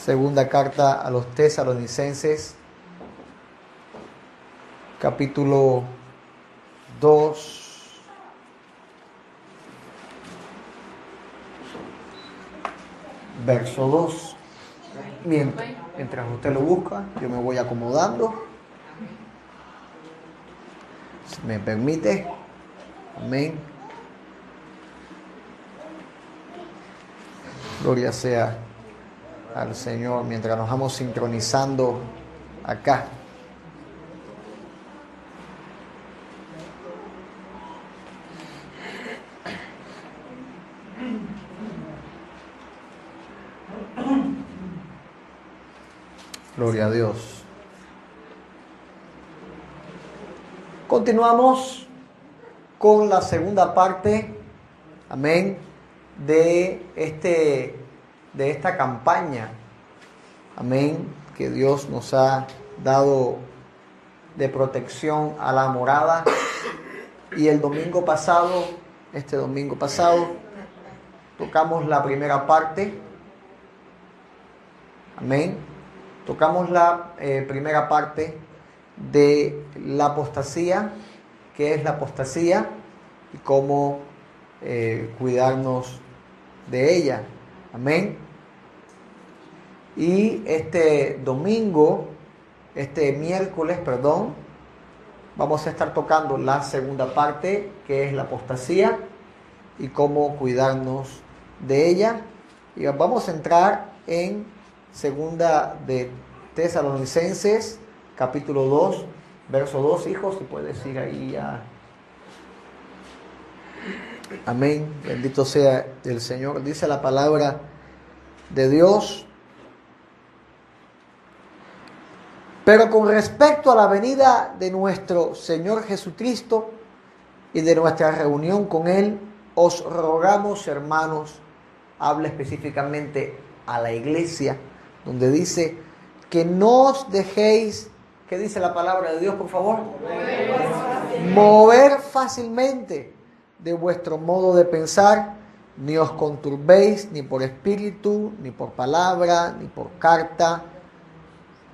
Segunda carta a los Tesalonicenses, capítulo 2, verso 2. Mientras usted lo busca, yo me voy acomodando. Si me permite. Amén. Gloria sea al Señor mientras nos vamos sincronizando acá. Gloria a Dios. Continuamos con la segunda parte, amén, de esta campaña, amén, que Dios nos ha dado de protección a la morada. Y el domingo pasado, tocamos la primera parte, amén, tocamos la primera parte de la apostasía, qué es la apostasía y cómo cuidarnos de ella, amén. Y este miércoles, vamos a estar tocando la segunda parte, que es la apostasía y cómo cuidarnos de ella. Y vamos a entrar en segunda de Tesalonicenses, capítulo 2, verso 2, hijos, si puedes ir ahí a... Amén, bendito sea el Señor. Dice la palabra de Dios: pero con respecto a la venida de nuestro Señor Jesucristo y de nuestra reunión con Él, os rogamos, hermanos, habla específicamente a la iglesia, donde dice que no os dejéis, ¿qué dice la palabra de Dios, por favor? Mover fácilmente de vuestro modo de pensar, ni os conturbéis ni por espíritu, ni por palabra, ni por carta,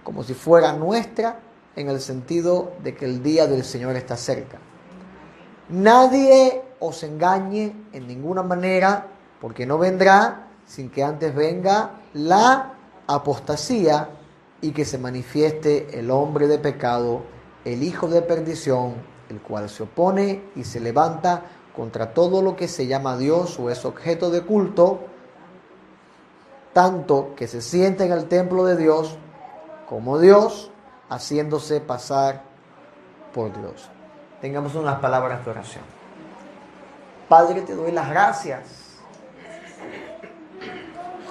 como si fuera nuestra, en el sentido de que el día del Señor está cerca. Nadie os engañe en ninguna manera, porque no vendrá sin que antes venga la apostasía y que se manifieste el hombre de pecado, el hijo de perdición, el cual se opone y se levanta contra todo lo que se llama Dios o es objeto de culto, tanto que se sienta en el templo de Dios como Dios, haciéndose pasar por Dios. Tengamos unas palabras de oración. Padre, te doy las gracias.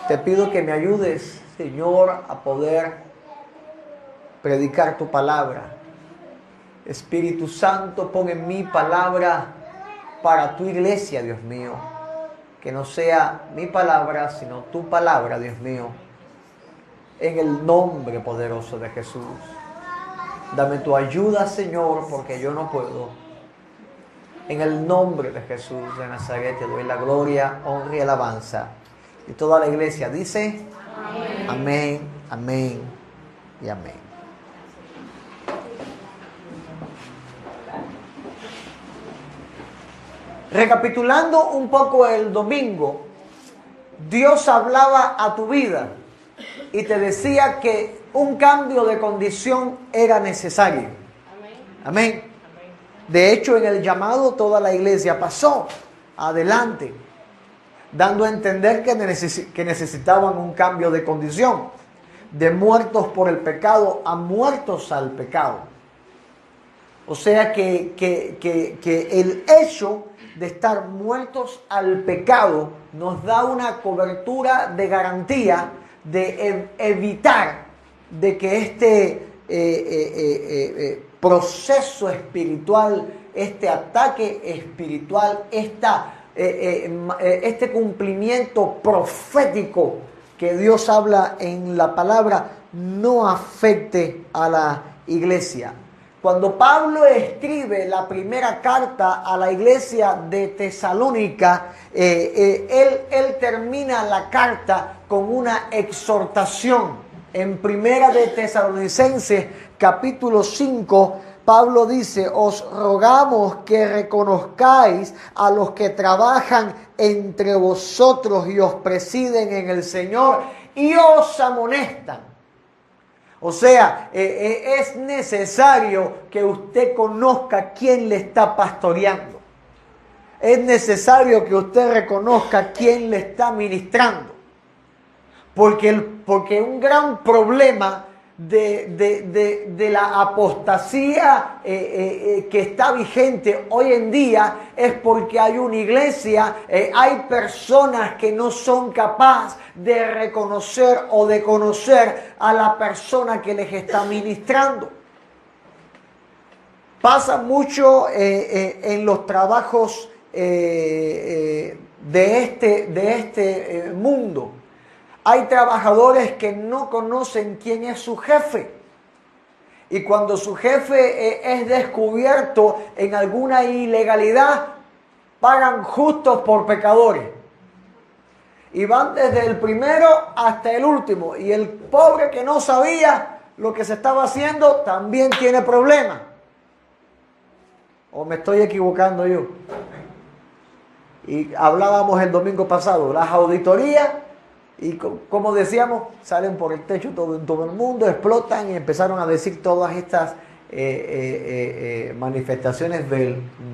Te pido que me ayudes, Señor, a poder predicar tu palabra. Espíritu Santo, pon en mí palabra para tu iglesia, Dios mío. Que no sea mi palabra, sino tu palabra, Dios mío. En el nombre poderoso de Jesús. Dame tu ayuda, Señor, porque yo no puedo. En el nombre de Jesús de Nazaret te doy la gloria, honra y alabanza. Y toda la iglesia dice: amén, amén y amén. Recapitulando un poco el domingo, Dios hablaba a tu vida y te decía que un cambio de condición era necesario. Amén. De hecho, en el llamado toda la iglesia pasó adelante, dando a entender que necesitaban un cambio de condición, de muertos por el pecado a muertos al pecado. O sea que el hecho de estar muertos al pecado nos da una cobertura de garantía de evitar de que este proceso espiritual, este ataque espiritual, este cumplimiento profético que Dios habla en la palabra no afecte a la iglesia. Cuando Pablo escribe la primera carta a la iglesia de Tesalónica, él termina la carta con una exhortación. En primera de Tesalonicenses, capítulo 5, Pablo dice: os rogamos que reconozcáis a los que trabajan entre vosotros y os presiden en el Señor y os amonestan. O sea, es necesario que usted conozca quién le está pastoreando. Es necesario que usted reconozca quién le está ministrando. Porque un gran problema de la apostasía que está vigente hoy en día es porque hay una iglesia, hay personas que no son capaces de reconocer o de conocer a la persona que les está ministrando. Pasa mucho en los trabajos de este mundo. Hay trabajadores que no conocen quién es su jefe. Y cuando su jefe es descubierto en alguna ilegalidad, pagan justos por pecadores. Y van desde el primero hasta el último. Y el pobre que no sabía lo que se estaba haciendo también tiene problemas. ¿O me estoy equivocando yo? Y hablábamos el domingo pasado, las auditorías. Y como decíamos, salen por el techo en todo el mundo, explotan y empezaron a decir todas estas manifestaciones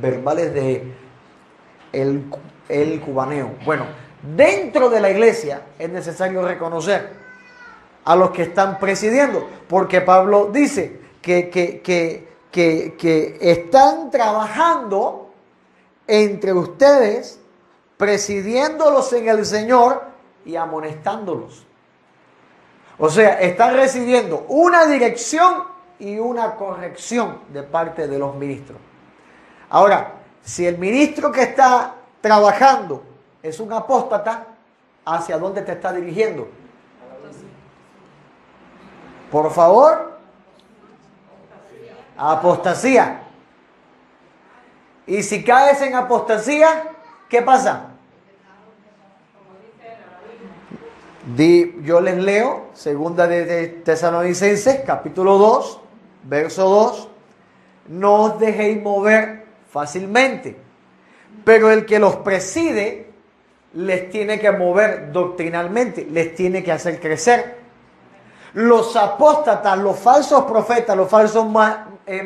verbales de el cubaneo. Bueno, dentro de la iglesia es necesario reconocer a los que están presidiendo, porque Pablo dice que están trabajando entre ustedes, presidiéndolos en el Señor y amonestándolos. O sea, están recibiendo una dirección y una corrección de parte de los ministros. Ahora, si el ministro que está trabajando es un apóstata, ¿hacia dónde te está dirigiendo? Por favor. Apostasía. Y si caes en apostasía, ¿qué pasa? Yo les leo, segunda de Tesalonicenses, capítulo 2, verso 2. No os dejéis mover fácilmente, pero el que los preside les tiene que mover doctrinalmente, les tiene que hacer crecer. Los apóstatas, los falsos profetas, los falsos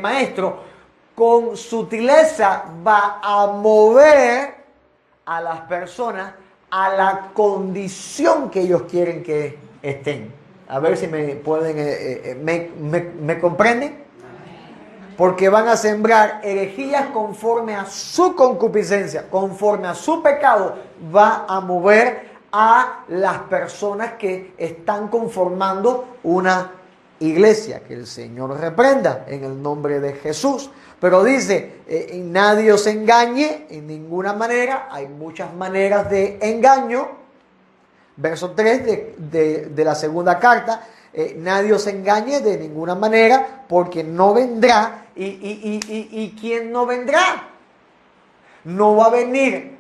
maestros, con sutileza va a mover a las personas a la condición que ellos quieren que estén. A ver si me pueden, me comprenden. Porque van a sembrar herejías conforme a su concupiscencia, conforme a su pecado, va a mover a las personas que están conformando una iglesia. Que el Señor reprenda en el nombre de Jesús. Pero dice, nadie os engañe en ninguna manera. Hay muchas maneras de engaño. Verso 3 de la segunda carta. Nadie os engañe de ninguna manera, porque no vendrá. ¿Y quién no vendrá? No va a venir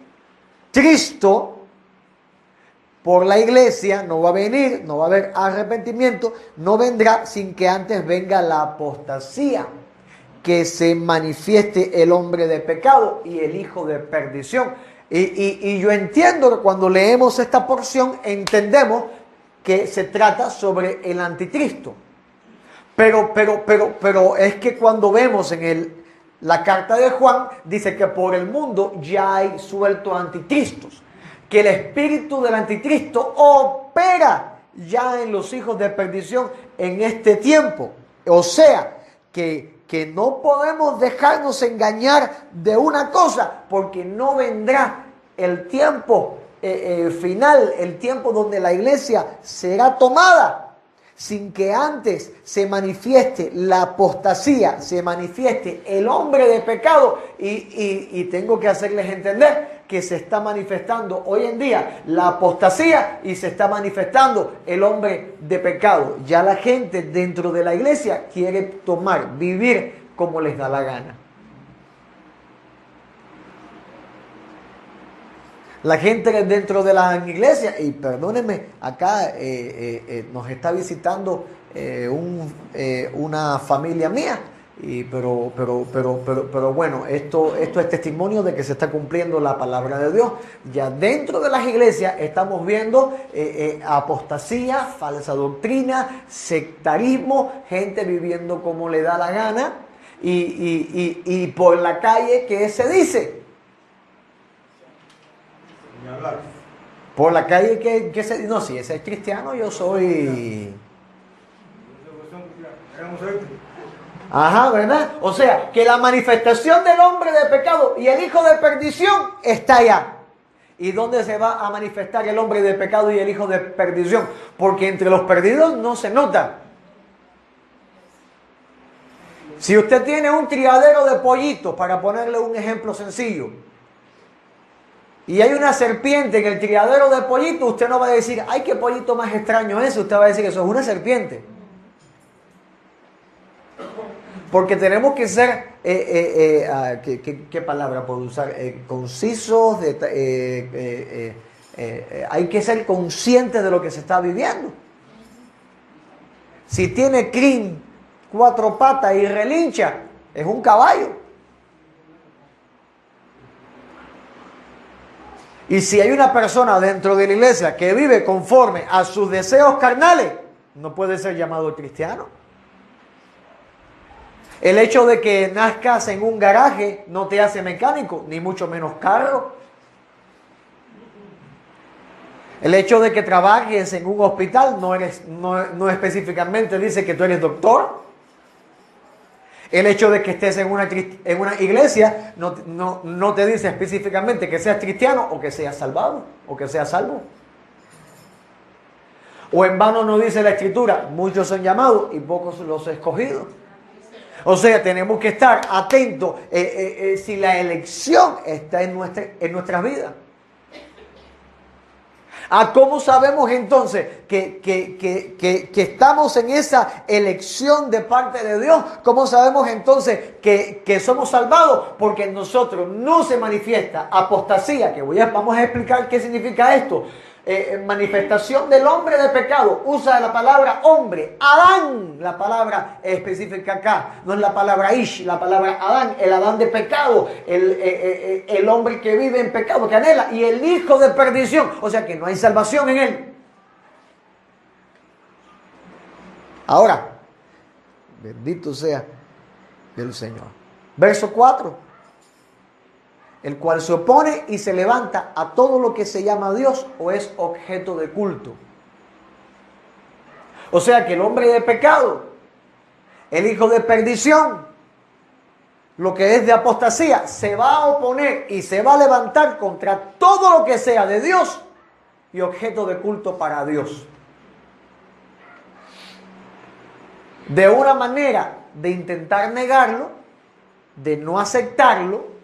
Cristo por la iglesia, no va a venir, no va a haber arrepentimiento, no vendrá sin que antes venga la apostasía, que se manifieste el hombre de pecado y el hijo de perdición. Y yo entiendo que cuando leemos esta porción entendemos que se trata sobre el anticristo. Pero es que cuando vemos en la carta de Juan, dice que por el mundo ya hay sueltos anticristos, que el espíritu del anticristo opera ya en los hijos de perdición en este tiempo. O sea, que no podemos dejarnos engañar de una cosa, porque no vendrá el tiempo final, el tiempo donde la iglesia será tomada, sin que antes se manifieste la apostasía, se manifieste el hombre de pecado. Y tengo que hacerles entender que se está manifestando hoy en día la apostasía y se está manifestando el hombre de pecado. Ya la gente dentro de la iglesia quiere vivir como les da la gana. La gente dentro de la iglesia, y perdónenme, acá nos está visitando una familia mía, pero bueno, esto es testimonio de que se está cumpliendo la palabra de Dios. Ya dentro de las iglesias estamos viendo apostasía, falsa doctrina, sectarismo, gente viviendo como le da la gana, y por la calle, ¿qué se dice? Por la calle, ¿qué se dice? No, si ese es cristiano, yo soy... Ajá, ¿verdad? O sea, que la manifestación del hombre de pecado y el hijo de perdición está allá. ¿Y dónde se va a manifestar el hombre de pecado y el hijo de perdición? Porque entre los perdidos no se nota. Si usted tiene un criadero de pollitos, para ponerle un ejemplo sencillo, y hay una serpiente en el criadero de pollitos, usted no va a decir, ay, qué pollito más extraño es ese. Usted va a decir que eso es una serpiente. Porque tenemos que ser, ¿qué palabra puedo usar? Concisos, hay que ser conscientes de lo que se está viviendo. Si tiene crin, 4 patas y relincha, es un caballo. Y si hay una persona dentro de la iglesia que vive conforme a sus deseos carnales, no puede ser llamado cristiano. El hecho de que nazcas en un garaje no te hace mecánico, ni mucho menos carro. El hecho de que trabajes en un hospital no específicamente dice que tú eres doctor. El hecho de que estés en una iglesia no te dice específicamente que seas cristiano o que seas salvado o que seas salvo. O en vano no dice la Escritura, muchos son llamados y pocos los escogidos. O sea, tenemos que estar atentos si la elección está en nuestras vidas. ¿Cómo sabemos entonces que estamos en esa elección de parte de Dios? ¿Cómo sabemos entonces que somos salvados? Porque en nosotros no se manifiesta apostasía, que vamos a explicar qué significa esto. Manifestación del hombre de pecado. Usa la palabra hombre, Adán, la palabra específica acá. No es la palabra Ish, la palabra Adán, el Adán de pecado, el hombre que vive en pecado, que anhela, y el hijo de perdición. O sea que no hay salvación en él. Ahora, bendito sea el Señor. Verso 4. El cual se opone y se levanta a todo lo que se llama Dios o es objeto de culto. O sea que el hombre de pecado, el hijo de perdición, lo que es de apostasía, se va a oponer y se va a levantar contra todo lo que sea de Dios y objeto de culto para Dios. De una manera de intentar negarlo, de no aceptarlo,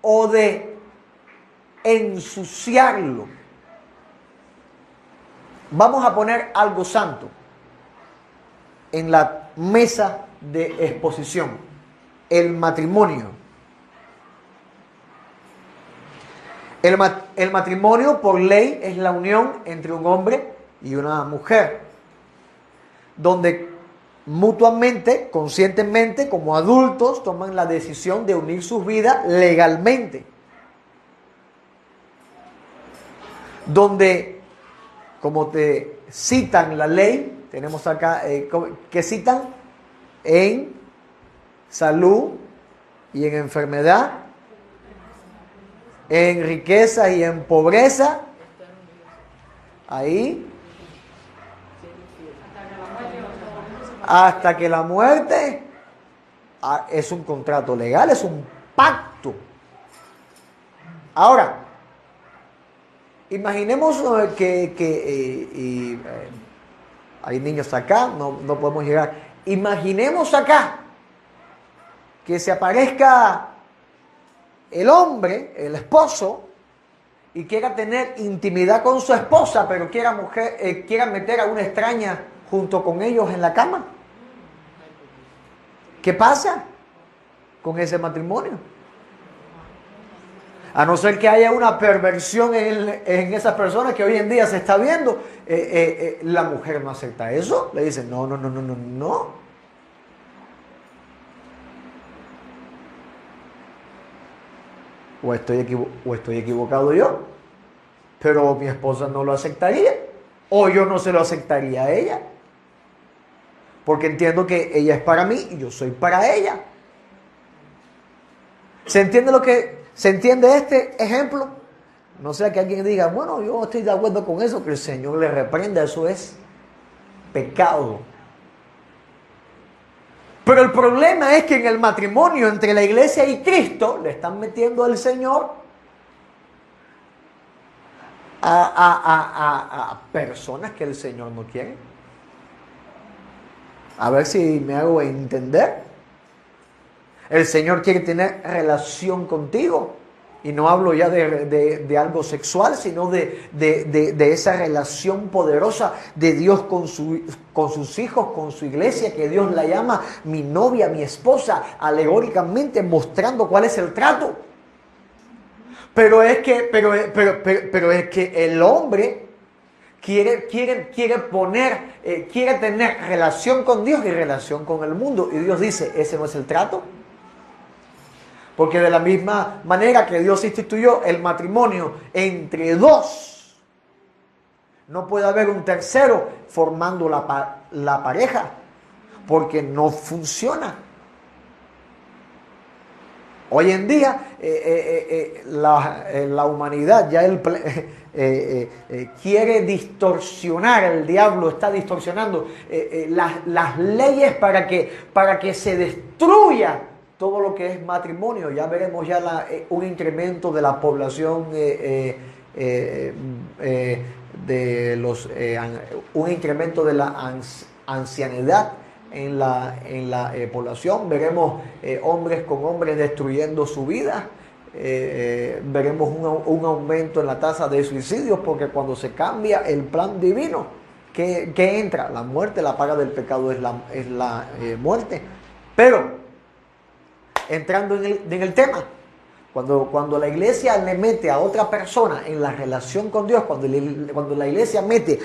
o de ensuciarlo. Vamos a poner algo santo en la mesa de exposición: el matrimonio. El matrimonio por ley es la unión entre un hombre y una mujer, donde mutuamente, conscientemente, como adultos, toman la decisión de unir sus vidas legalmente. Donde, como te citan la ley, tenemos acá, que citan en salud y en enfermedad, en riqueza y en pobreza, ahí, hasta que la muerte, es un contrato legal, es un pacto. Ahora, imaginemos que hay niños acá, no podemos llegar. Imaginemos acá que se aparezca el hombre, el esposo, y quiera tener intimidad con su esposa, pero quiera meter a una extraña junto con ellos en la cama. ¿Qué pasa con ese matrimonio? A no ser que haya una perversión en esas personas que hoy en día se está viendo, la mujer no acepta eso. Le dice, no, no, no, no, no, no. O estoy equivocado yo, pero mi esposa no lo aceptaría, o yo no se lo aceptaría a ella, porque entiendo que ella es para mí y yo soy para ella. ¿Se entiende este ejemplo? No sea que alguien diga, bueno, yo estoy de acuerdo con eso, que el Señor le reprenda, eso es pecado. Pero el problema es que en el matrimonio entre la iglesia y Cristo le están metiendo al Señor a personas que el Señor no quiere. A ver si me hago entender. El Señor quiere tener relación contigo. Y no hablo ya de algo sexual, sino de esa relación poderosa de Dios con sus hijos, con su iglesia, que Dios la llama mi novia, mi esposa, alegóricamente mostrando cuál es el trato. Pero es que el hombre quiere tener relación con Dios y relación con el mundo. Y Dios dice, ese no es el trato. Porque de la misma manera que Dios instituyó el matrimonio entre dos, no puede haber un tercero formando la pareja, porque no funciona. Hoy en día la humanidad ya quiere distorsionar, el diablo está distorsionando las leyes para que se destruya todo lo que es matrimonio. Ya veremos ya un incremento de la población un incremento de la ancianidad en la población. Veremos hombres con hombres destruyendo su vida. Veremos un aumento en la tasa de suicidios, porque cuando se cambia el plan divino, ¿qué entra? La muerte, la paga del pecado es la muerte. Pero entrando en el tema, cuando la iglesia le mete a otra persona en la relación con Dios, cuando la iglesia mete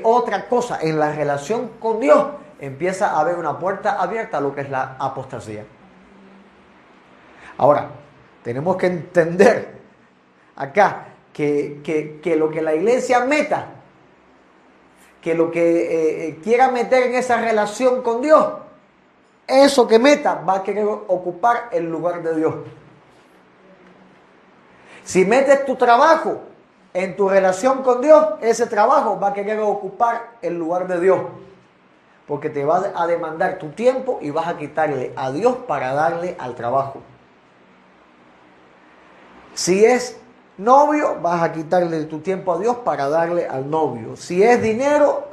otra cosa en la relación con Dios, empieza a haber una puerta abierta a lo que es la apostasía. Ahora, tenemos que entender acá que lo que la iglesia meta, que lo que quiera meter en esa relación con Dios, eso que meta va a querer ocupar el lugar de Dios. Si metes tu trabajo en tu relación con Dios, ese trabajo va a querer ocupar el lugar de Dios, porque te va a demandar tu tiempo y vas a quitarle a Dios para darle al trabajo. Si es novio, vas a quitarle tu tiempo a Dios para darle al novio. Si es dinero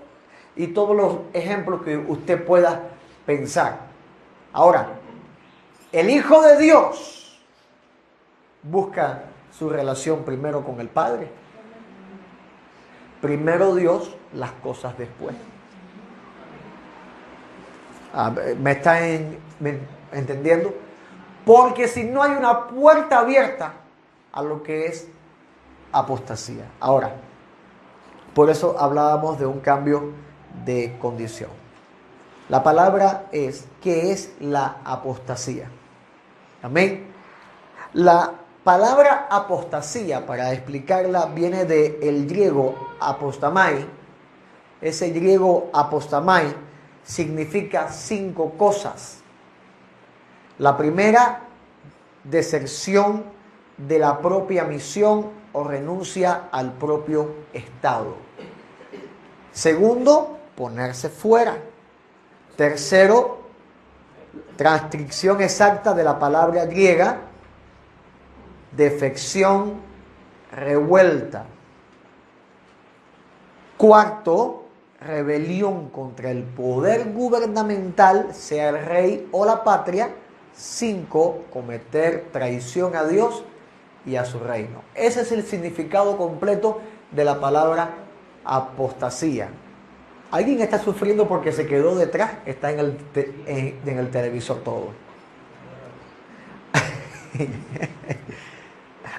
y todos los ejemplos que usted pueda pensar. Ahora, el Hijo de Dios busca su relación primero con el Padre. Primero Dios, las cosas después. ¿Me está entendiendo? Porque si no hay una puerta abierta a lo que es apostasía. Ahora, por eso hablábamos de un cambio de condición. La palabra es, ¿qué es la apostasía? Amén. La palabra apostasía, para explicarla, viene del griego apostamai. Ese griego apostamai significa 5 cosas. La primera, deserción de la propia misión o renuncia al propio estado. Segundo, ponerse fuera. Tercero, transcripción exacta de la palabra griega, defección, revuelta. Cuarto, rebelión contra el poder gubernamental, sea el rey o la patria. 5, cometer traición a Dios y a su reino. Ese es el significado completo de la palabra apostasía. Alguien está sufriendo porque se quedó detrás, está en el televisor todo.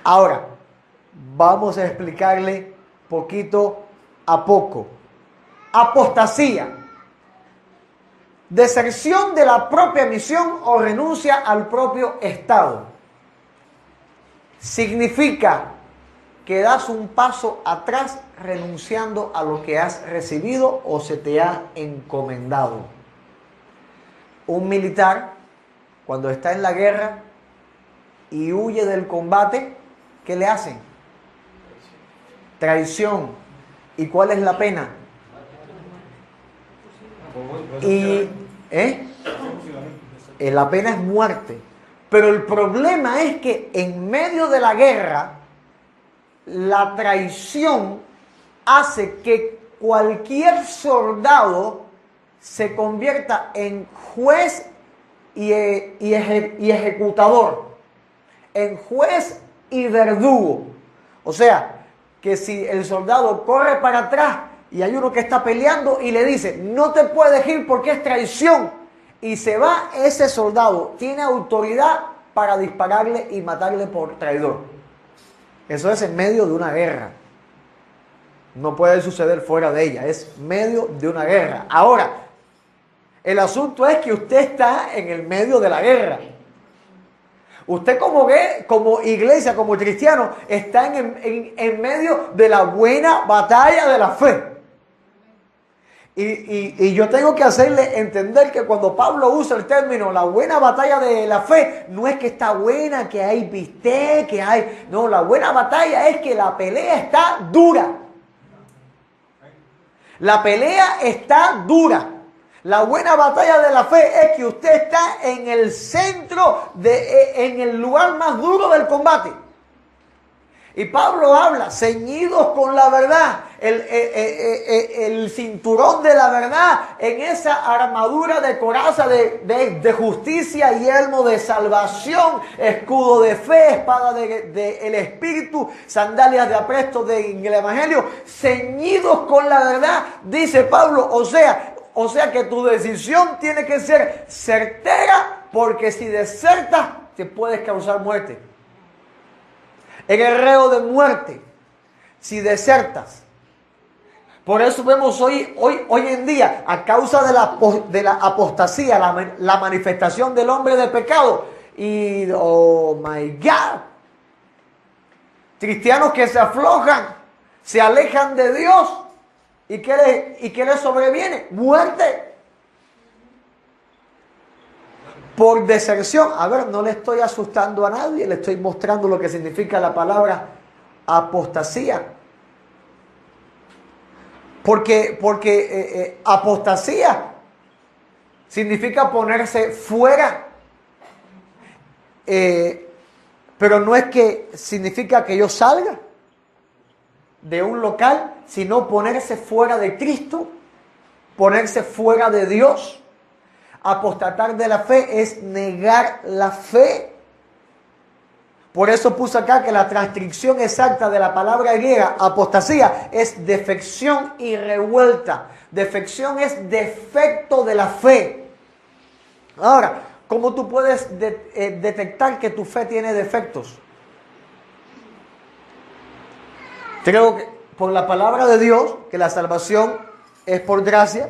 Ahora, vamos a explicarle poquito a poco. Apostasía. Deserción de la propia misión o renuncia al propio estado. Significa que das un paso atrás renunciando a lo que has recibido o se te ha encomendado. Un militar, cuando está en la guerra y huye del combate, ¿qué le hacen? Traición. ¿Y cuál es la pena? La pena es muerte. Pero el problema es que en medio de la guerra, la traición hace que cualquier soldado se convierta en juez y ejecutador, en juez y verdugo. O sea, que si el soldado corre para atrás y hay uno que está peleando y le dice, no te puedes ir porque es traición, y se va, ese soldado tiene autoridad para dispararle y matarle por traidor. Eso es en medio de una guerra. No puede suceder fuera de ella, es medio de una guerra. Ahora, el asunto es que usted está en el medio de la guerra. Usted como iglesia, como cristiano, está en medio de la buena batalla de la fe. Y yo tengo que hacerle entender que cuando Pablo usa el término la buena batalla de la fe, no es que está buena, que hay bistec, que hay... No, la buena batalla es que la pelea está dura. La pelea está dura. La buena batalla de la fe es que usted está en el centro, en el lugar más duro del combate. Y Pablo habla, ceñidos con la verdad, el cinturón de la verdad, en esa armadura de coraza de justicia, yelmo de salvación, escudo de fe, espada del Espíritu, sandalias de apresto del Evangelio, ceñidos con la verdad, dice Pablo, o sea que tu decisión tiene que ser certera, porque si desertas te puedes causar muerte. En el reo de muerte, si desertas. Por eso vemos hoy en día, a causa de la apostasía, la manifestación del hombre de pecado. Y, oh my God, cristianos que se aflojan, se alejan de Dios. ¿Y qué les sobreviene? Muerte. Por deserción. A ver, no le estoy asustando a nadie, le estoy mostrando lo que significa la palabra apostasía. Porque apostasía significa ponerse fuera. Pero no es que significa que yo salga de un local, sino ponerse fuera de Cristo, ponerse fuera de Dios. Apostatar de la fe es negar la fe. Por eso puse acá que la transcripción exacta de la palabra griega apostasía es defección y revuelta. Defección es defecto de la fe. Ahora, ¿cómo tú puedes detectar que tu fe tiene defectos? Creo que por la palabra de Dios, que la salvación es por gracia,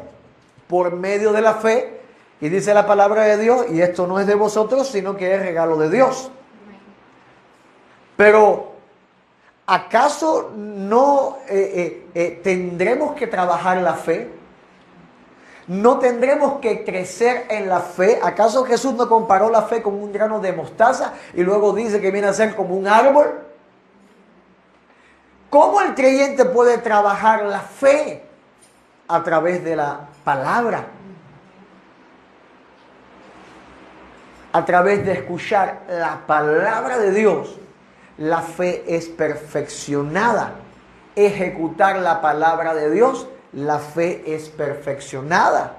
por medio de la fe. Y dice la palabra de Dios, y esto no es de vosotros, sino que es regalo de Dios. Pero, ¿acaso no tendremos que trabajar la fe? ¿No tendremos que crecer en la fe? ¿Acaso Jesús no comparó la fe con un grano de mostaza y luego dice que viene a ser como un árbol? ¿Cómo el creyente puede trabajar la fe? A través de la palabra. A través de escuchar la palabra de Dios, la fe es perfeccionada. Ejecutar la palabra de Dios, la fe es perfeccionada.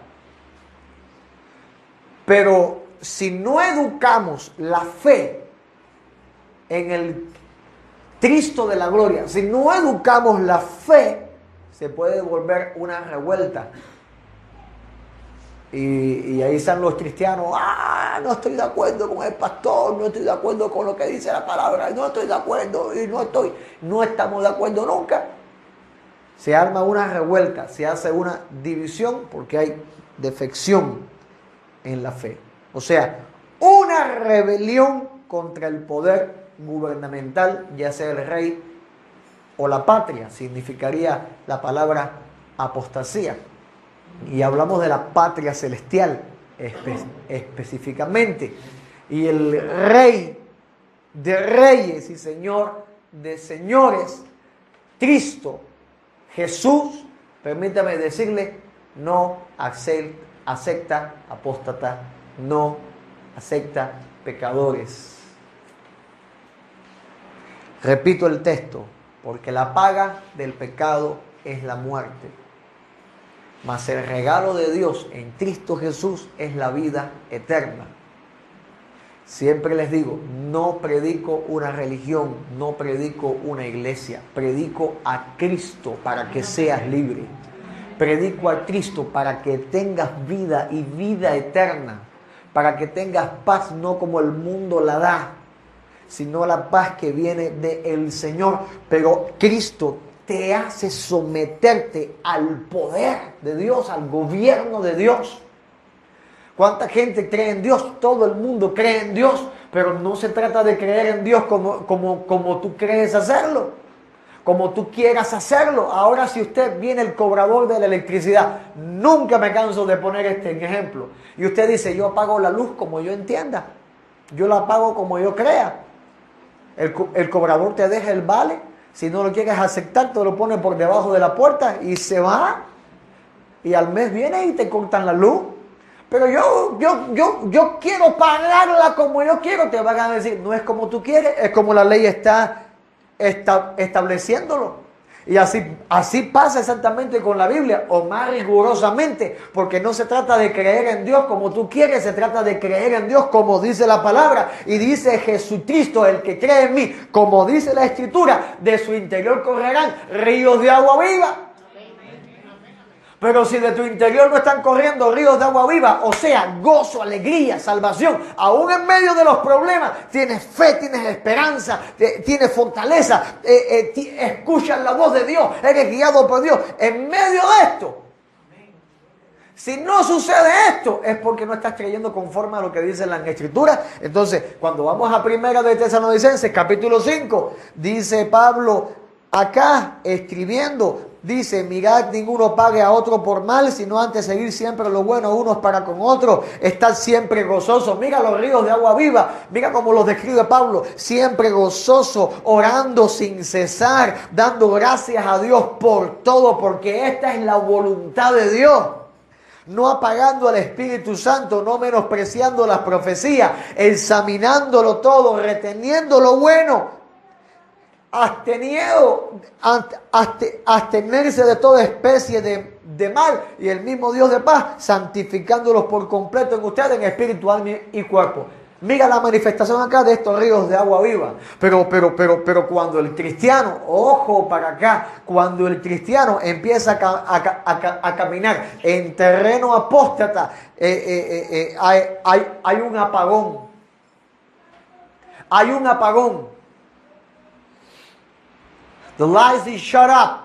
Pero si no educamos la fe en el Cristo de la gloria, si no educamos la fe, se puede volver una revuelta. Y ahí están los cristianos, no estoy de acuerdo con el pastor, no estoy de acuerdo con lo que dice la palabra, no estoy de acuerdo y no estamos de acuerdo nunca. Se arma una revuelta, se hace una división porque hay defección en la fe. O sea, una rebelión contra el poder gubernamental, ya sea el rey o la patria, significaría la palabra apostasía. Y hablamos de la patria celestial específicamente. Y el Rey de reyes y Señor de señores, Cristo Jesús, permítame decirle, no acepta apóstata, no acepta pecadores. Repito el texto, porque la paga del pecado es la muerte. Mas el regalo de Dios en Cristo Jesús es la vida eterna. Siempre les digo, no predico una religión, no predico una iglesia, predico a Cristo para que seas libre. Predico a Cristo para que tengas vida y vida eterna, para que tengas paz no como el mundo la da, sino la paz que viene del Señor. Pero Cristo te hace someterte al poder de Dios, al gobierno de Dios. ¿Cuánta gente cree en Dios? Todo el mundo cree en Dios, pero no se trata de creer en Dios como tú crees hacerlo, como tú quieras hacerlo. Ahora, si usted viene el cobrador de la electricidad, nunca me canso de poner este ejemplo, y usted dice, yo apago la luz como yo entienda, yo la apago como yo crea. El cobrador te deja el vale. Si no lo quieres aceptar, te lo pone por debajo de la puerta y se va. Y al mes viene y te cortan la luz. Pero yo quiero pagarla como yo quiero. Te van a decir, no es como tú quieres, es como la ley está estableciéndolo. Y así pasa exactamente con la Biblia, o más rigurosamente, porque no se trata de creer en Dios como tú quieres, se trata de creer en Dios como dice la palabra. Y dice Jesucristo, el que cree en mí, como dice la Escritura, de su interior correrán ríos de agua viva. Pero si de tu interior no están corriendo ríos de agua viva, o sea, gozo, alegría, salvación, aún en medio de los problemas, tienes fe, tienes esperanza, tienes fortaleza, escuchas la voz de Dios, eres guiado por Dios. En medio de esto, si no sucede esto, es porque no estás creyendo conforme a lo que dice la Escritura. Entonces, cuando vamos a Primera de Tesalonicenses, capítulo 5, dice Pablo acá, escribiendo, dice, mirad, ninguno pague a otro por mal, sino antes seguir siempre lo bueno unos para con otros, estar siempre gozoso. Mira los ríos de agua viva, mira cómo los describe Pablo, siempre gozoso, orando sin cesar, dando gracias a Dios por todo, porque esta es la voluntad de Dios. No apagando al Espíritu Santo, no menospreciando las profecías, examinándolo todo, reteniendo lo bueno, abstenerse de toda especie de mal, y el mismo Dios de paz santificándolos por completo en ustedes en espíritu, alma y cuerpo. Mira la manifestación acá de estos ríos de agua viva. Pero cuando el cristiano, ojo para acá, cuando el cristiano empieza a caminar en terreno apóstata, hay un apagón. Hay un apagón. The lights is shut up.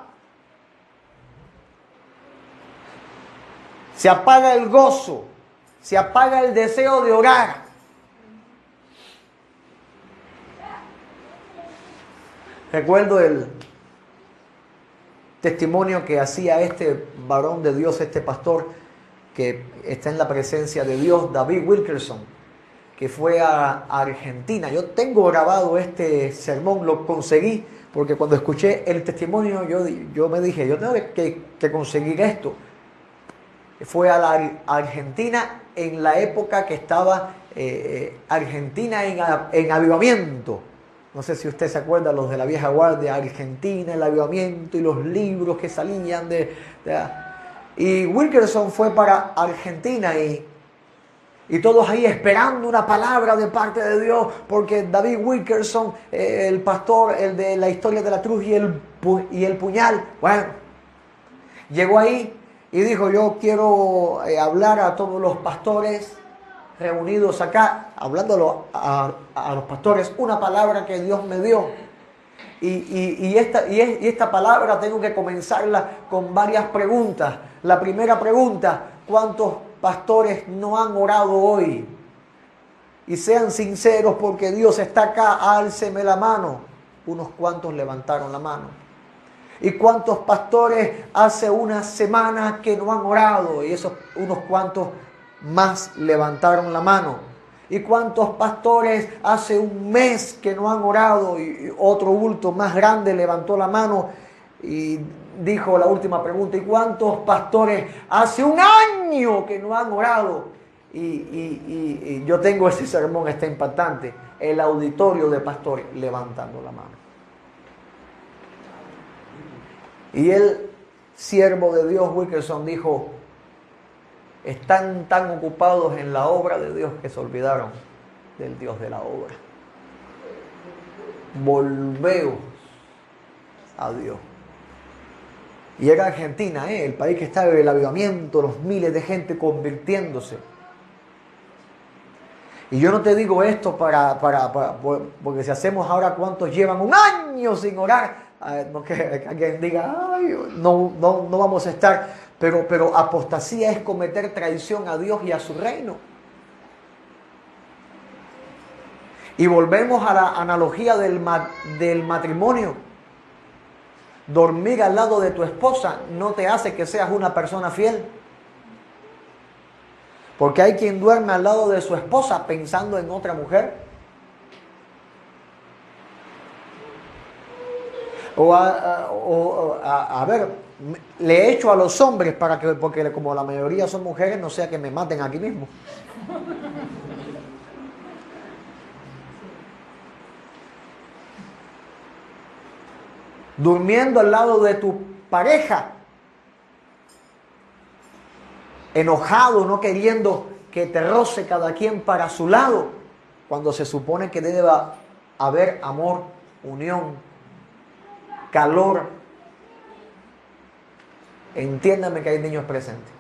Se apaga el gozo, se apaga el deseo de orar. Recuerdo el testimonio que hacía este varón de Dios, este pastor que está en la presencia de Dios, David Wilkerson, que fue a Argentina. Yo tengo grabado este sermón, lo conseguí, porque cuando escuché el testimonio yo me dije, yo tengo que conseguir esto. Fue a la Argentina en la época que estaba Argentina en avivamiento. No sé si usted se acuerda, los de la vieja guardia, Argentina, el avivamiento y los libros que salían y Wilkerson fue para Argentina y todos ahí esperando una palabra de parte de Dios, porque David Wilkerson, el pastor, el de la historia de la cruz y el puñal, bueno, Llegó ahí y dijo, yo quiero hablar a todos los pastores reunidos acá, hablándolo a los pastores, una palabra que Dios me dio. Y esta palabra tengo que comenzarla con varias preguntas. La primera pregunta, ¿cuántos pastores no han orado hoy? Y sean sinceros porque Dios está acá, álceme la mano. Unos cuantos levantaron la mano. ¿Y cuántos pastores hace una semana que no han orado? Y esos unos cuantos más levantaron la mano. ¿Y cuántos pastores hace un mes que no han orado? Y otro bulto más grande levantó la mano y dijo la última pregunta. ¿Y cuántos pastores hace un año que no han orado? Y yo tengo ese sermón, está impactante. El auditorio de pastores levantando la mano. Y el siervo de Dios, Wilkerson, dijo, están tan ocupados en la obra de Dios que se olvidaron del Dios de la obra. Volveos a Dios. Y era Argentina, el país que estaba en el avivamiento, los miles de gente convirtiéndose. Y yo no te digo esto porque si hacemos ahora cuántos llevan un año sin orar, no que alguien diga, ay, no vamos a estar. Pero apostasía es cometer traición a Dios y a su reino. Y volvemos a la analogía del matrimonio. Dormir al lado de tu esposa no te hace que seas una persona fiel. Porque hay quien duerme al lado de su esposa pensando en otra mujer. A ver, le echo a los hombres porque como la mayoría son mujeres, no sea que me maten aquí mismo. Durmiendo al lado de tu pareja, enojado, no queriendo que te roce cada quien para su lado, cuando se supone que debe haber amor, unión, calor. Entiéndame que hay niños presentes.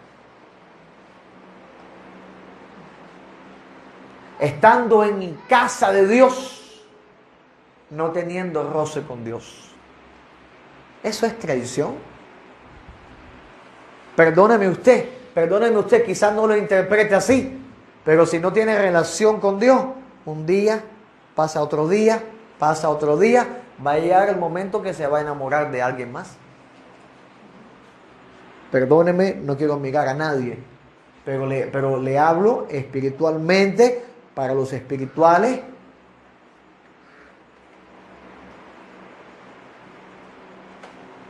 Estando en casa de Dios, no teniendo roce con Dios. ¿Eso es traición? Perdóneme usted, quizás no lo interprete así, pero si no tiene relación con Dios, un día, pasa otro día, va a llegar el momento que se va a enamorar de alguien más. Perdóneme, no quiero mirar a nadie, pero le hablo espiritualmente, para los espirituales.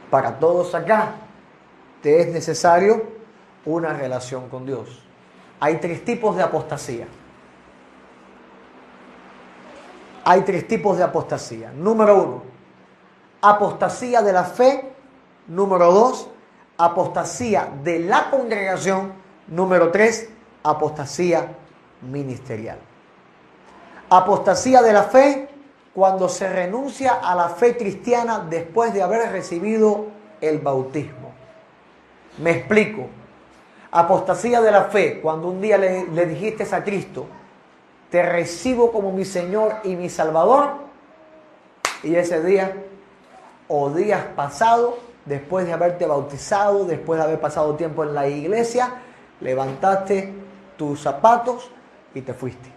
Para todos acá, te es necesario una relación con Dios. Hay 3 tipos de apostasía. Hay 3 tipos de apostasía. Número 1, apostasía de la fe. Número 2, apostasía de la congregación. Número 3, apostasía ministerial. Apostasía de la fe, cuando se renuncia a la fe cristiana después de haber recibido el bautismo. Me explico. Apostasía de la fe, cuando un día le dijiste a Cristo, te recibo como mi Señor y mi Salvador, y ese día o días pasados, después de haberte bautizado, después de haber pasado tiempo en la iglesia, levantaste tus zapatos y te fuiste.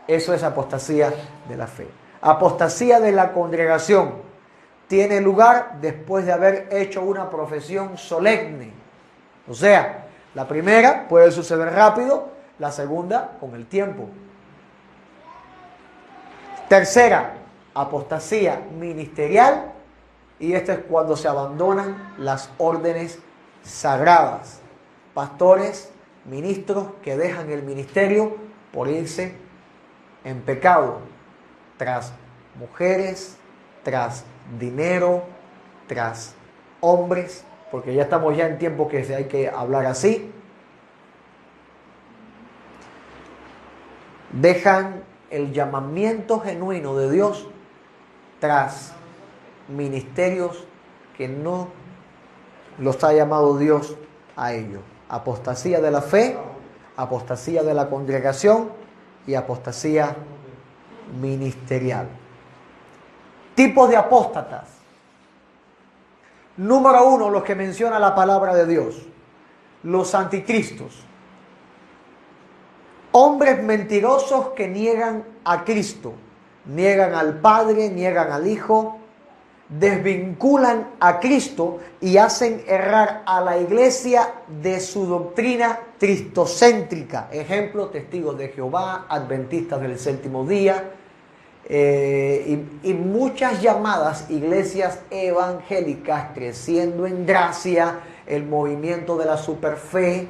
Eso es apostasía de la fe. Apostasía de la congregación tiene lugar después de haber hecho una profesión solemne. O sea, la primera puede suceder rápido, la segunda con el tiempo. Tercera, apostasía ministerial, y esto es cuando se abandonan las órdenes sagradas. Pastores, ministros que dejan el ministerio por irse en pecado, tras mujeres, tras dinero, tras hombres, porque ya estamos ya en tiempo que hay que hablar así. Dejan el llamamiento genuino de Dios tras ministerios que no los ha llamado Dios a ello. Apostasía de la fe, apostasía de la congregación y apostasía ministerial. Tipos de apóstatas. Número 1, los que menciona la palabra de Dios. Los anticristos. Hombres mentirosos que niegan a Cristo. Niegan al Padre, niegan al Hijo, desvinculan a Cristo y hacen errar a la iglesia de su doctrina cristocéntrica. Ejemplo, testigos de Jehová, adventistas del séptimo día, y muchas llamadas iglesias evangélicas creciendo en gracia, el movimiento de la superfe,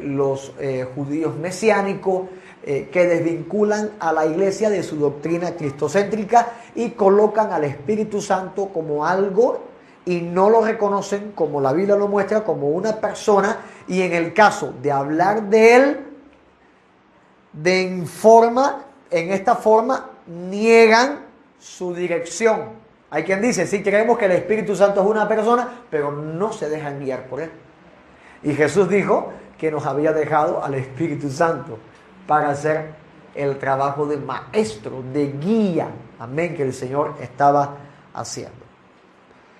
los judíos mesiánicos, que desvinculan a la iglesia de su doctrina cristocéntrica y colocan al Espíritu Santo como algo y no lo reconocen, como la Biblia lo muestra, como una persona, y en el caso de hablar de él en esta forma niegan su dirección. Hay quien dice, sí creemos que el Espíritu Santo es una persona, pero no se dejan guiar por él. Y Jesús dijo que nos había dejado al Espíritu Santo para hacer el trabajo de maestro, de guía, amén, que el Señor estaba haciendo.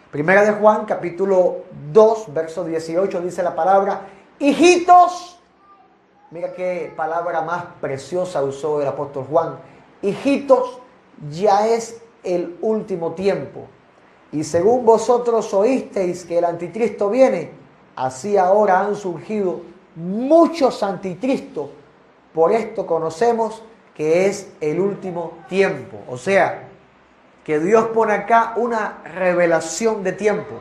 Primera de Juan, capítulo 2, verso 18, dice la palabra, hijitos, mira qué palabra más preciosa usó el apóstol Juan, hijitos, ya es el último tiempo, y según vosotros oísteis que el anticristo viene, así ahora han surgido muchos anticristos. Por esto conocemos que es el último tiempo. O sea, que Dios pone acá una revelación de tiempo.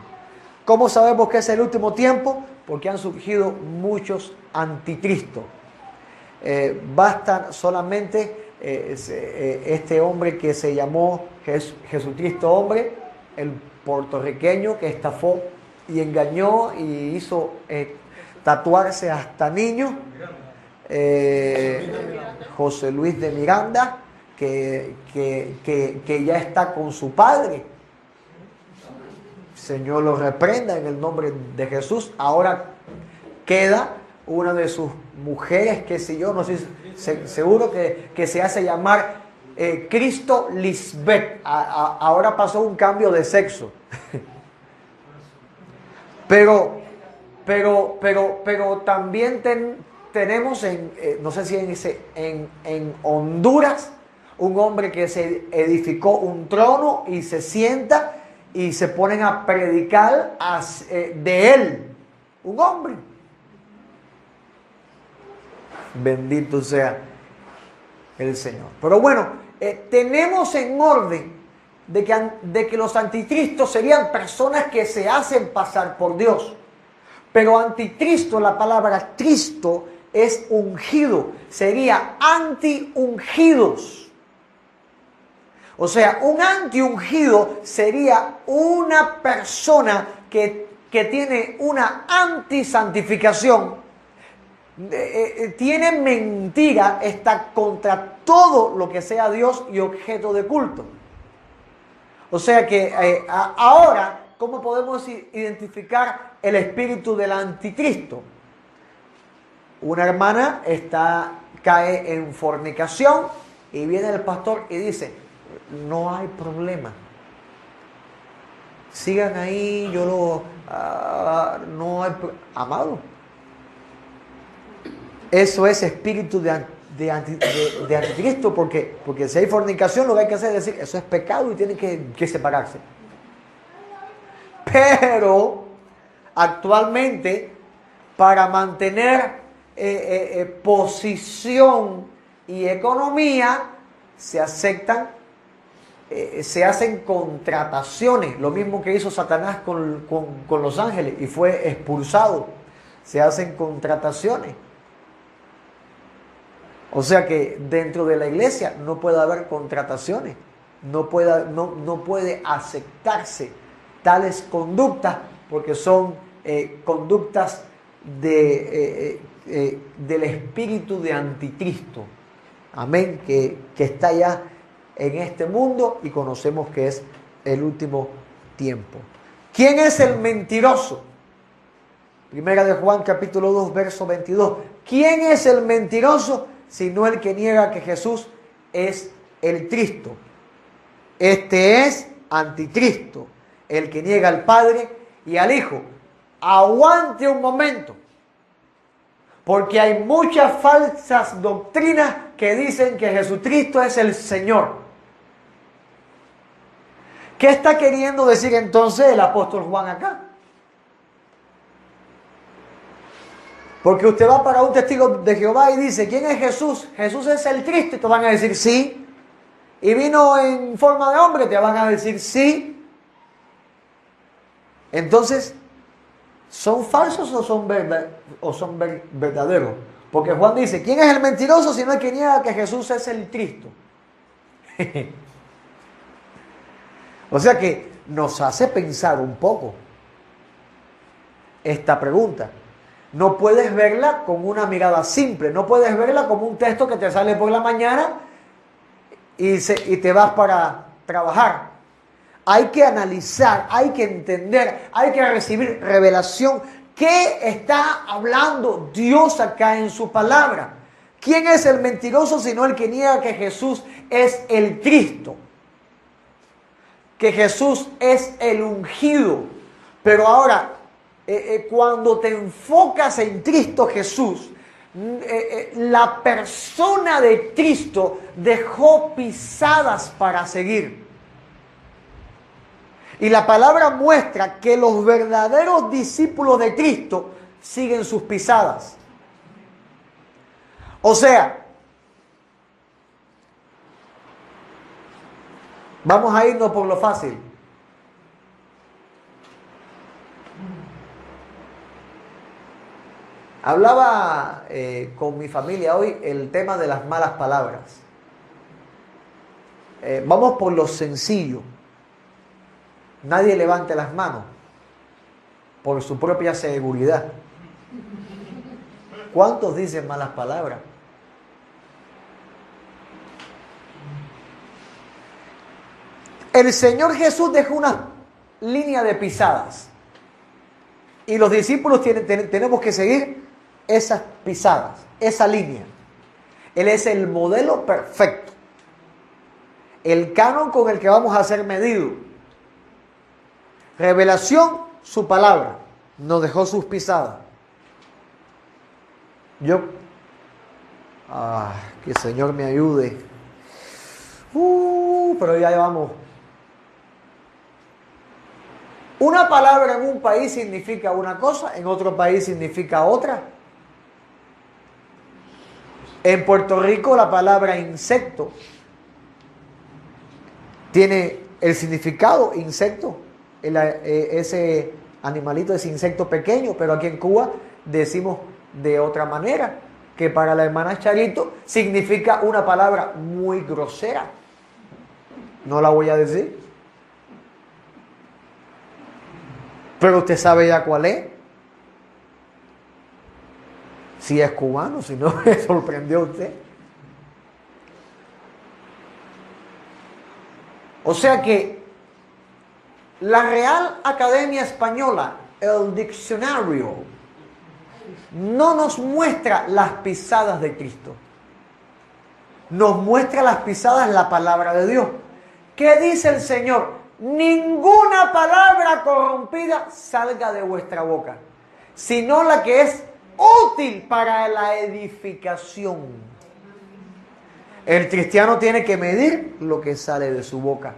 ¿Cómo sabemos que es el último tiempo? Porque han surgido muchos anticristos. Basta solamente este hombre que se llamó Jesucristo hombre, el puertorriqueño que estafó y engañó y hizo tatuarse hasta niños. José Luis de Miranda, que ya está con su padre. Señor lo reprenda en el nombre de Jesús. Ahora queda una de sus mujeres, que si yo no sé, seguro que se hace llamar Cristo Lisbeth. Ahora pasó un cambio de sexo. pero también tenemos no sé si en Honduras, un hombre que se edificó un trono y se sienta y se ponen a predicar de él, un hombre. Bendito sea el Señor. Pero bueno, tenemos en orden de que los anticristos serían personas que se hacen pasar por Dios. Pero anticristo, la palabra Cristo es ungido, sería anti-ungidos. O sea, un anti-ungido sería una persona que tiene una anti-santificación, tiene mentira, está contra todo lo que sea Dios y objeto de culto. O sea que ahora, ¿cómo podemos identificar el espíritu del anticristo? Una hermana cae en fornicación y viene el pastor y dice, no hay problema. Sigan ahí, no hay amado. Eso es espíritu de anticristo, porque si hay fornicación, lo que hay que hacer es decir, eso es pecado y tiene que separarse. Pero actualmente, para mantener posición y economía, se hacen contrataciones, lo mismo que hizo Satanás con los ángeles y fue expulsado. Se hacen contrataciones. O sea que dentro de la iglesia no puede haber contrataciones, no puede aceptarse tales conductas, porque son conductas del espíritu de anticristo. Amén, que está ya en este mundo y conocemos que es el último tiempo. ¿Quién es el mentiroso? Primera de Juan capítulo 2, verso 22. ¿Quién es el mentiroso sino el que niega que Jesús es el Cristo? Este es anticristo, el que niega al Padre y al Hijo. Aguante un momento, porque hay muchas falsas doctrinas que dicen que Jesucristo es el Señor. ¿Qué está queriendo decir entonces el apóstol Juan acá? Porque usted va para un testigo de Jehová y dice, ¿quién es Jesús? Jesús es el Cristo, y te van a decir sí. Y vino en forma de hombre, te van a decir sí. Entonces, ¿son falsos o son verdaderos? Porque Juan dice, ¿quién es el mentiroso sino el que niega que Jesús es el Cristo? O sea que nos hace pensar un poco esta pregunta. No puedes verla con una mirada simple, no puedes verla como un texto que te sale por la mañana y te vas para trabajar. Hay que analizar, hay que entender, hay que recibir revelación. ¿Qué está hablando Dios acá en su palabra? ¿Quién es el mentiroso sino el que niega que Jesús es el Cristo? Que Jesús es el ungido. Pero ahora, cuando te enfocas en Cristo Jesús, la persona de Cristo dejó pisadas para seguir. Y la palabra muestra que los verdaderos discípulos de Cristo siguen sus pisadas. O sea, vamos a irnos por lo fácil. Hablaba con mi familia hoy el tema de las malas palabras. Vamos por lo sencillo. Nadie levante las manos por su propia seguridad. ¿Cuántos dicen malas palabras? El Señor Jesús dejó una línea de pisadas y los discípulos tenemos que seguir esas pisadas, esa línea. Él es el modelo perfecto, el canon con el que vamos a ser medidos. Revelación, su palabra, nos dejó sus pisadas. Que el Señor me ayude. Pero ya vamos. Una palabra en un país significa una cosa, en otro país significa otra. En Puerto Rico la palabra insecto tiene el significado insecto. Ese animalito, ese insecto pequeño, pero aquí en Cuba decimos de otra manera, que para la hermana Charito significa una palabra muy grosera. No la voy a decir, pero usted sabe ya cuál es. Si es cubano, si no, me sorprendió usted. O sea que la Real Academia Española, el diccionario, no nos muestra las pisadas de Cristo. Nos muestra las pisadas la palabra de Dios. ¿Qué dice el Señor? Ninguna palabra corrompida salga de vuestra boca, sino la que es útil para la edificación. El cristiano tiene que medir lo que sale de su boca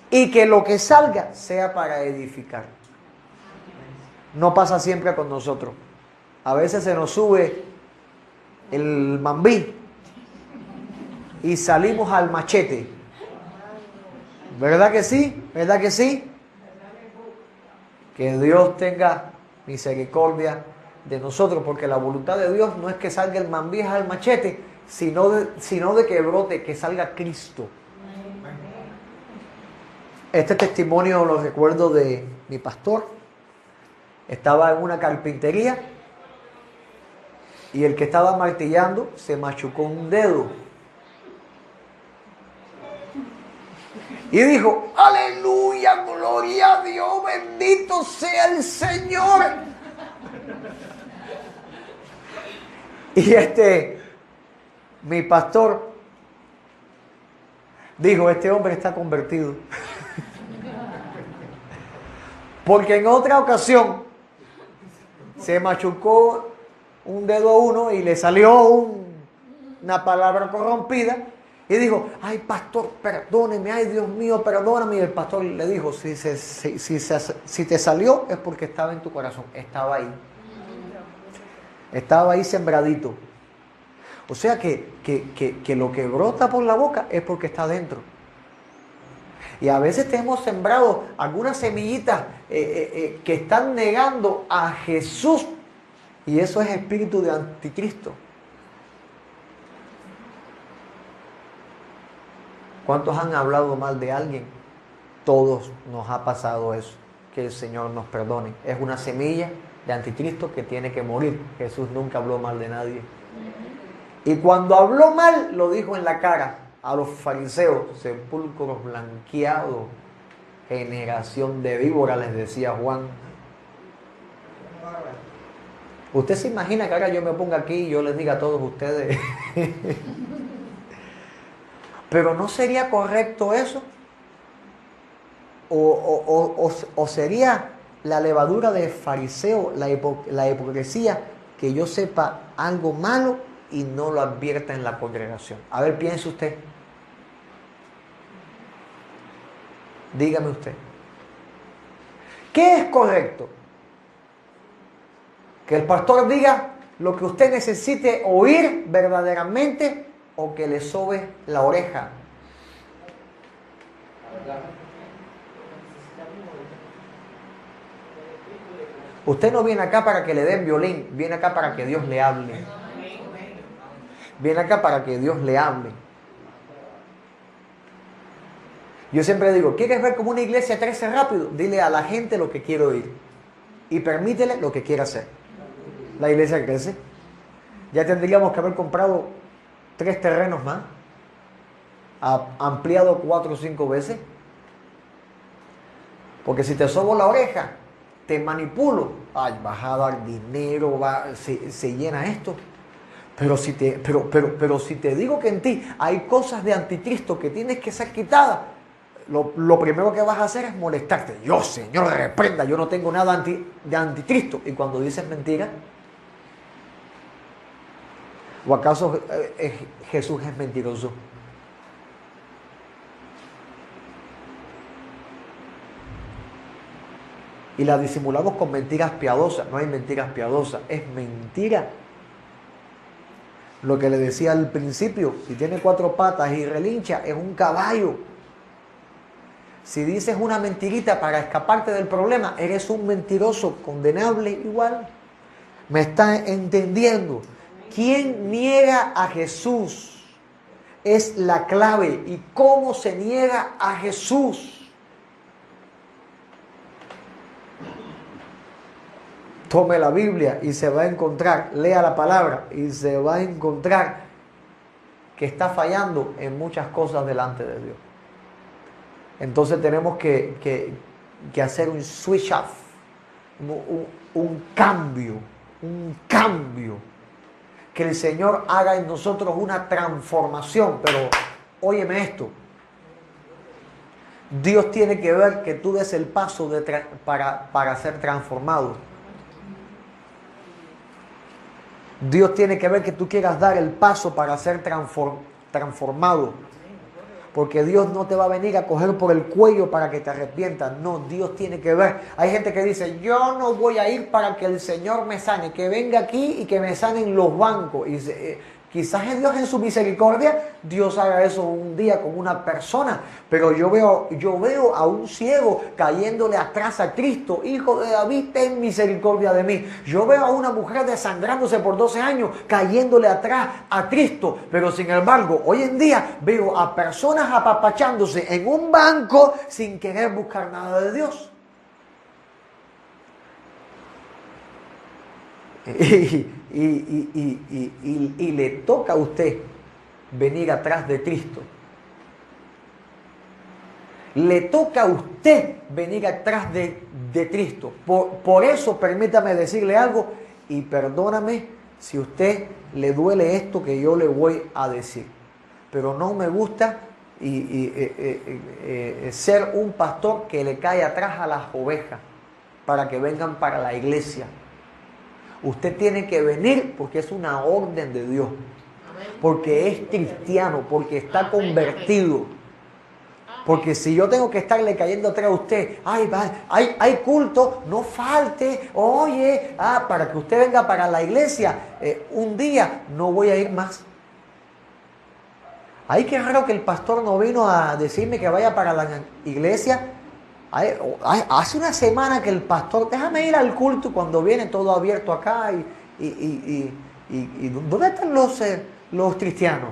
y que lo que salga sea para edificar. No pasa siempre con nosotros. A veces se nos sube el mambí y salimos al machete. ¿Verdad que sí? ¿Verdad que sí? Que Dios tenga misericordia de nosotros, porque la voluntad de Dios no es que salga el mambí al machete, sino de que brote, que salga Cristo. Este testimonio lo recuerdo de mi pastor. Estaba en una carpintería y el que estaba martillando se machucó un dedo. Y dijo, aleluya, gloria a Dios, bendito sea el Señor. Y mi pastor dijo, este hombre está convertido. Porque en otra ocasión se machucó un dedo a uno y le salió una palabra corrompida. Y dijo, ay pastor, perdóneme, ay Dios mío, perdóname. Y el pastor le dijo, si te salió es porque estaba en tu corazón, estaba ahí. Estaba ahí sembradito. O sea que lo que brota por la boca es porque está dentro. Y a veces te hemos sembrado algunas semillitas que están negando a Jesús. Y eso es espíritu de anticristo. ¿Cuántos han hablado mal de alguien? Todos nos ha pasado eso. Que el Señor nos perdone. Es una semilla de anticristo que tiene que morir. Jesús nunca habló mal de nadie. Y cuando habló mal, lo dijo en la cara a los fariseos, sepulcros blanqueados, generación de víboras, les decía Juan. ¿Usted se imagina que ahora yo me ponga aquí y yo les diga a todos ustedes? Pero ¿no sería correcto eso? ¿O sería la levadura de fariseo, la hipocresía, que yo sepa algo malo y no lo advierta en la congregación? A ver, piense usted. Dígame usted. ¿Qué es correcto? ¿Que el pastor diga lo que usted necesite oír verdaderamente o que le sobe la oreja? Usted no viene acá para que le den violín, viene acá para que Dios le hable. Viene acá para que Dios le hable. Yo siempre digo, ¿quieres ver cómo una iglesia crece rápido? Dile a la gente lo que quiere oír y permítele lo que quiera hacer. La iglesia crece. Ya tendríamos que haber comprado 3 terrenos más, ampliado 4 o 5 veces. Porque si te sobo la oreja, te manipulo, ay, vas a dar dinero, se llena esto. Pero si te digo que en ti hay cosas de anticristo que tienes que ser quitadas, lo primero que vas a hacer es molestarte. Yo, Señor, reprenda, yo no tengo nada de anticristo. Y cuando dices mentira, ¿o acaso Jesús es mentiroso? Y la disimulamos con mentiras piadosas. No hay mentiras piadosas, es mentira. Lo que le decía al principio, si tiene 4 patas y relincha, es un caballo. Si dices una mentirita para escaparte del problema, eres un mentiroso condenable igual. ¿Me está entendiendo? ¿Quién niega a Jesús? Es la clave. ¿Y cómo se niega a Jesús? Tome la Biblia y se va a encontrar, lea la palabra y se va a encontrar que está fallando en muchas cosas delante de Dios. Entonces tenemos que hacer un switch off, un cambio, que el Señor haga en nosotros una transformación. Pero óyeme esto, Dios tiene que ver que tú des el paso para ser transformado. Dios tiene que ver que tú quieras dar el paso para ser transformado. Porque Dios no te va a venir a coger por el cuello para que te arrepientas. No, Dios tiene que ver. Hay gente que dice, yo no voy a ir para que el Señor me sane. Que venga aquí y que me sanen los bancos. Y quizás es Dios en su misericordia, Dios haga eso un día con una persona. Pero yo veo a un ciego cayéndole atrás a Cristo. Hijo de David, ten misericordia de mí. Yo veo a una mujer desangrándose por 12 años cayéndole atrás a Cristo. Pero sin embargo, hoy en día veo a personas apapachándose en un banco sin querer buscar nada de Dios. Y le toca a usted venir atrás de Cristo. Le toca a usted venir atrás de Cristo. Por eso permítame decirle algo y perdóname si a usted le duele esto que yo le voy a decir. Pero no me gusta ser un pastor que le cae atrás a las ovejas para que vengan para la iglesia. Usted tiene que venir porque es una orden de Dios, porque es cristiano, porque está convertido. Porque si yo tengo que estarle cayendo atrás a usted, hay culto, no falte, oye, para que usted venga para la iglesia, un día no voy a ir más. Ay, qué raro que el pastor no vino a decirme que vaya para la iglesia. Hace una semana que el pastor, déjame ir al culto cuando viene todo abierto acá y ¿dónde están los cristianos?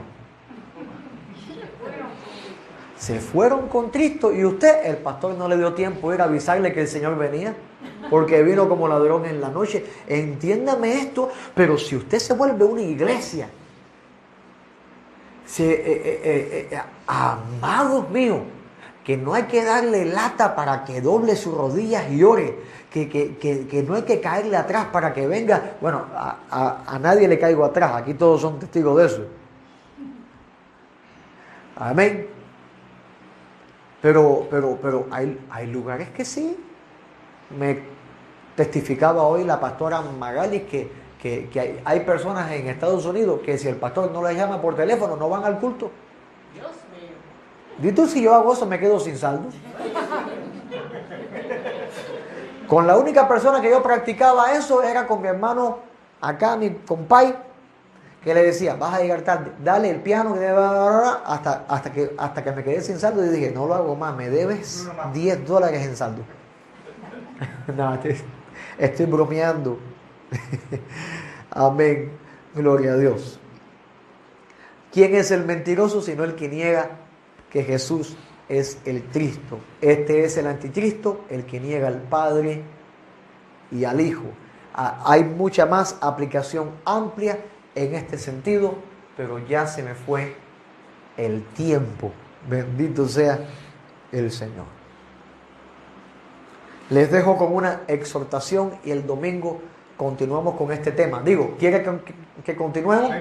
Se fueron con Cristo y usted, el pastor no le dio tiempo de ir a avisarle que el Señor venía porque vino como ladrón en la noche. Entiéndame esto, pero si usted se vuelve una iglesia, amados míos, que no hay que darle lata para que doble sus rodillas y ore, que no hay que caerle atrás para que venga. Bueno, a nadie le caigo atrás, aquí todos son testigos de eso. Amén. Pero hay lugares que sí. Me testificaba hoy la pastora Magali que hay personas en Estados Unidos que si el pastor no les llama por teléfono no van al culto. Dios mío. Di tú, si yo hago eso me quedo sin saldo. Con la única persona que yo practicaba eso era con mi hermano acá, mi compay, que le decía, vas a llegar tarde, dale el piano hasta que me quedé sin saldo y dije, no lo hago más, me debes $10 en saldo. No, estoy bromeando. Amén, gloria a Dios. ¿Quién es el mentiroso sino el que niega que Jesús es el Cristo? Este es el anticristo, el que niega al Padre y al Hijo. Hay mucha más aplicación amplia en este sentido, pero ya se me fue el tiempo. Bendito sea el Señor. Les dejo con una exhortación y el domingo continuamos con este tema. Digo, ¿quiere que continuemos?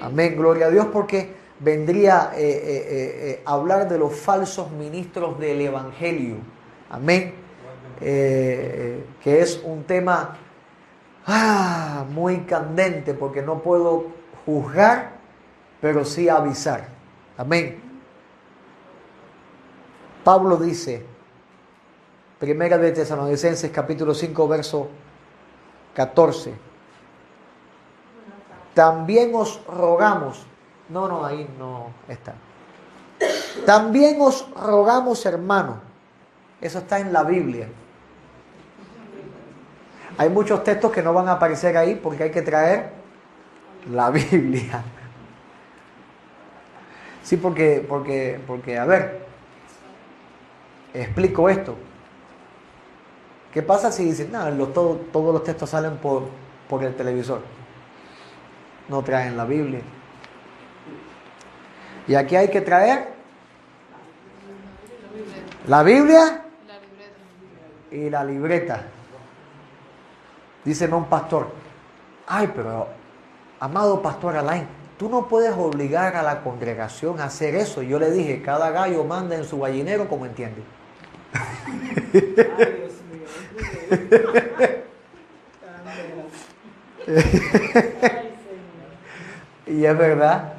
Amén, gloria a Dios, porque vendría a hablar de los falsos ministros del Evangelio. Amén. Que es un tema muy candente, porque no puedo juzgar, pero sí avisar. Amén. Pablo dice, Primera de Tesalonicenses capítulo 5 verso 14. También os rogamos, ahí no está. También os rogamos, hermanos. Eso está en la Biblia. Hay muchos textos que no van a aparecer ahí porque hay que traer la Biblia. Sí, porque a ver, explico esto. ¿Qué pasa si dicen, todos los textos salen por el televisor? No traen la Biblia. Y aquí hay que traer la Biblia y la libreta. Díceme un pastor, pero amado pastor Alain, tú no puedes obligar a la congregación a hacer eso. Yo le dije, cada gallo manda en su gallinero como entiende. Y es verdad.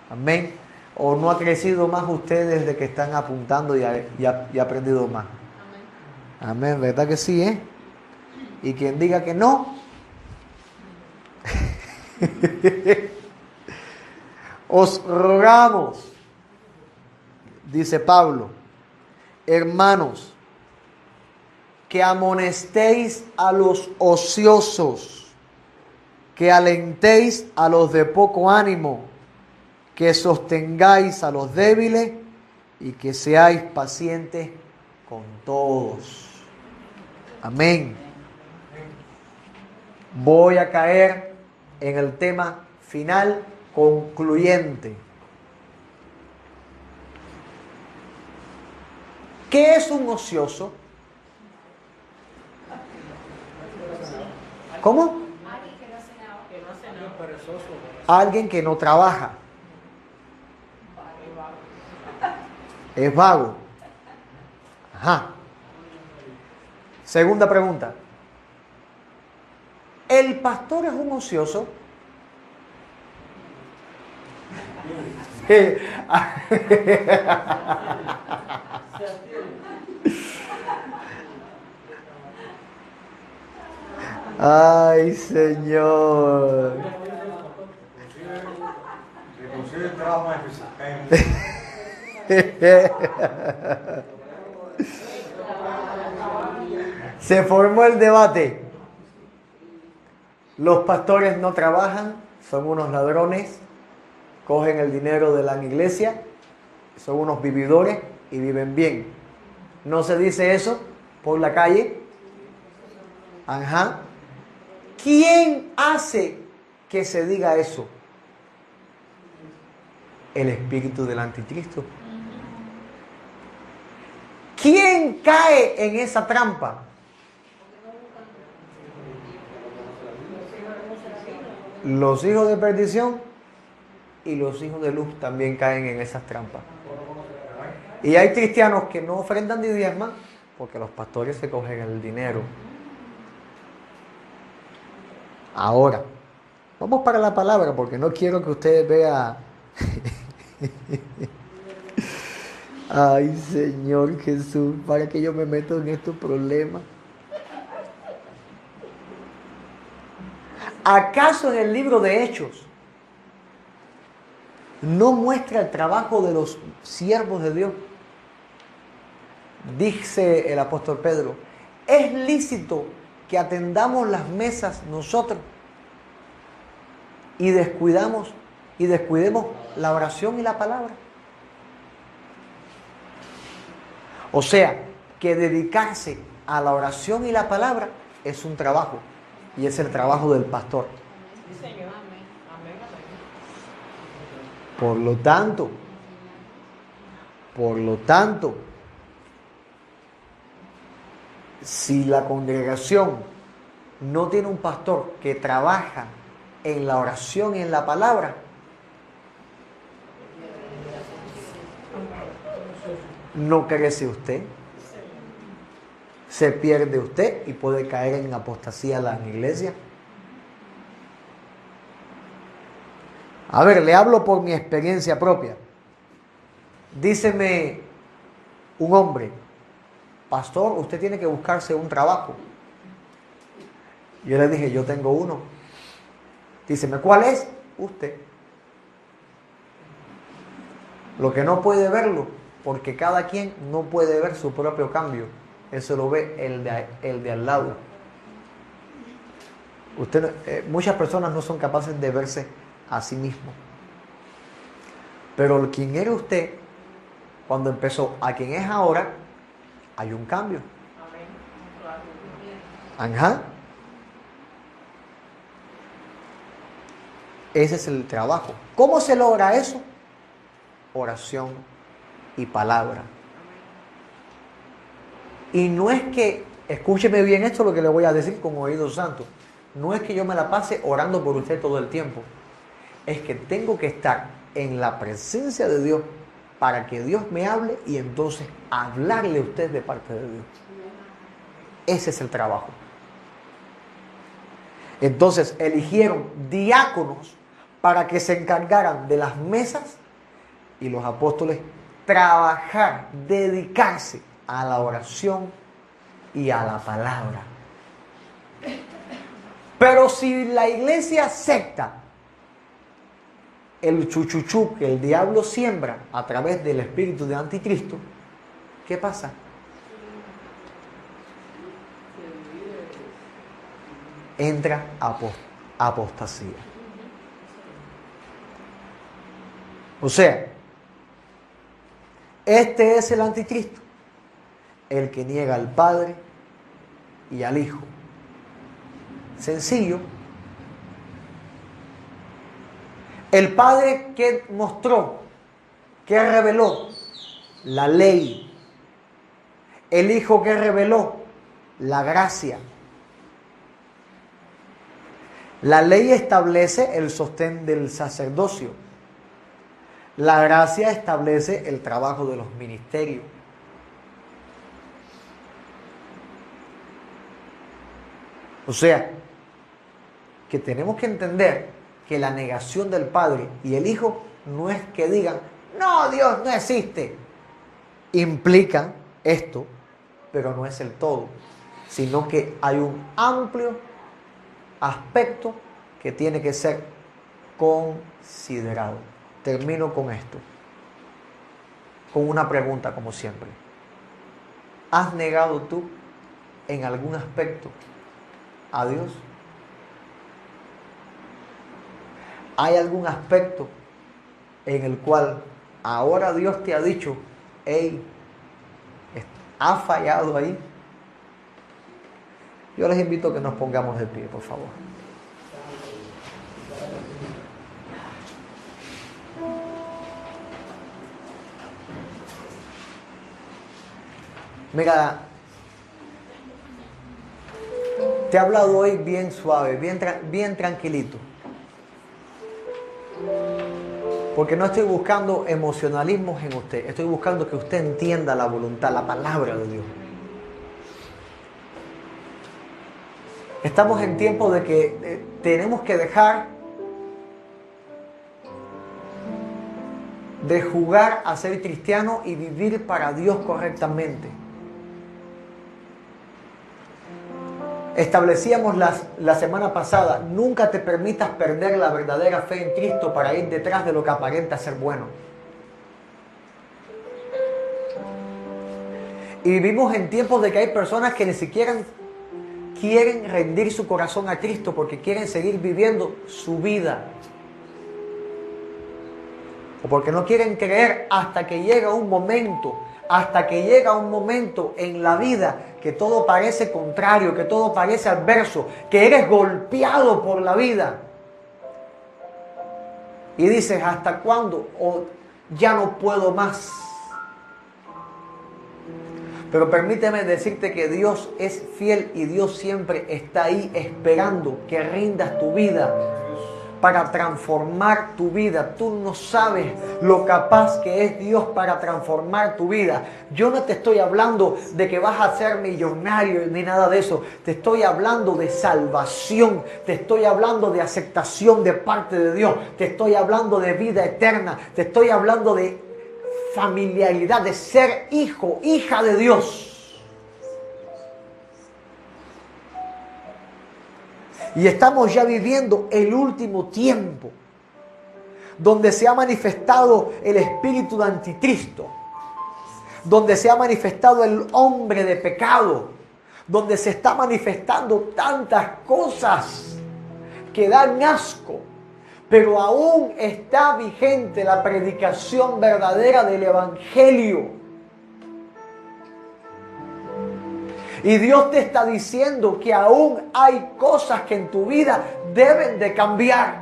Amén. ¿O no ha crecido más usted desde que están apuntando y ha aprendido más? Amén, ¿verdad que sí, Y quien diga que no, os rogamos, dice Pablo, hermanos, que amonestéis a los ociosos, que alentéis a los de poco ánimo, que sostengáis a los débiles y que seáis pacientes con todos. Amén. Voy a caer en el tema final concluyente. ¿Qué es un ocioso? ¿Cómo? Alguien que no trabaja. Es vago. Ajá. Segunda pregunta. ¿El pastor es un ocioso? Ay, Señor. Se formó el debate. Los pastores no trabajan, son unos ladrones, cogen el dinero de la iglesia, son unos vividores y viven bien. ¿No se dice eso por la calle? Ajá. ¿Quién hace que se diga eso? El espíritu del anticristo. ¿Quién cae en esa trampa? Los hijos de perdición y los hijos de luz también caen en esas trampas. Y hay cristianos que no ofrendan ni diezman porque los pastores se cogen el dinero. Ahora, vamos para la palabra porque no quiero que usted vea. Ay, Señor Jesús, ¿para qué yo me meto en estos problemas? ¿Acaso en el libro de Hechos no muestra el trabajo de los siervos de Dios? Dice el apóstol Pedro, ¿es lícito que atendamos las mesas nosotros y descuidemos la oración y la palabra? O sea, que dedicarse a la oración y la palabra es un trabajo y es el trabajo del pastor. Sí, Señor. Amén. Amén. Por lo tanto, si la congregación no tiene un pastor que trabaja en la oración y en la palabra, no crece usted, se pierde usted y puede caer en apostasía la iglesia. A ver, le hablo por mi experiencia propia. Díceme un hombre, pastor, usted tiene que buscarse un trabajo. Yo le dije, yo tengo uno. Díceme, ¿cuál es? Usted. Lo que no puede verlo, porque cada quien no puede ver su propio cambio. Eso lo ve el de al lado. Muchas personas no son capaces de verse a sí mismo. Pero quien era usted cuando empezó a quien es ahora, hay un cambio. Ajá. Ese es el trabajo. ¿Cómo se logra eso? Oración y palabra. Y no es que, escúcheme bien esto lo que le voy a decir con oído santo, no es que yo me la pase orando por usted todo el tiempo, es que tengo que estar en la presencia de Dios para que Dios me hable y entonces hablarle a usted de parte de Dios. Ese es el trabajo. Entonces eligieron diáconos para que se encargaran de las mesas y los apóstoles trabajar, dedicarse a la oración y a la palabra. Pero si la iglesia acepta el chuchuchú que el diablo siembra a través del espíritu de anticristo, ¿qué pasa? Entra apostasía. O sea, este es el anticristo, el que niega al Padre y al Hijo. Sencillo. El Padre que mostró, que reveló la ley, El Hijo que reveló la gracia. La ley establece el sostén del sacerdocio. La gracia establece el trabajo de los ministerios. O sea, que tenemos que entender que la negación del Padre y el Hijo no es que digan, no, Dios no existe. Implica esto, pero no es el todo, sino que hay un amplio aspecto que tiene que ser considerado. Termino con esto, con una pregunta como siempre. ¿Has negado tú en algún aspecto a Dios? ¿Hay algún aspecto en el cual ahora Dios te ha dicho, hey, ha fallado ahí? Yo les invito a que nos pongamos de pie, por favor. Mira, te he hablado hoy bien suave, bien tranquilito. Porque no estoy buscando emocionalismos en usted. Estoy buscando que usted entienda la voluntad, la palabra de Dios. Estamos en tiempo de que tenemos que dejar de jugar a ser cristiano y vivir para Dios correctamente. Establecíamos la semana pasada, nunca te permitas perder la verdadera fe en Cristo para ir detrás de lo que aparenta ser bueno. Y vivimos en tiempos de que hay personas que ni siquiera quieren rendir su corazón a Cristo porque quieren seguir viviendo su vida. O porque no quieren creer hasta que llega un momento en la vida que todo parece contrario, que todo parece adverso, que eres golpeado por la vida. Y dices, ¿hasta cuándo? O ya no puedo más. Pero permíteme decirte que Dios es fiel y Dios siempre está ahí esperando que rindas tu vida para transformar tu vida. Tú no sabes lo capaz que es Dios para transformar tu vida. Yo no te estoy hablando de que vas a ser millonario ni nada de eso. Te estoy hablando de salvación. Te estoy hablando de aceptación de parte de Dios. Te estoy hablando de vida eterna. Te estoy hablando de familiaridad, de ser hijo, hija de Dios. Y estamos ya viviendo el último tiempo, donde se ha manifestado el espíritu de anticristo, donde se ha manifestado el hombre de pecado, donde se está manifestando tantas cosas que dan asco, pero aún está vigente la predicación verdadera del Evangelio. Y Dios te está diciendo que aún hay cosas que en tu vida deben de cambiar.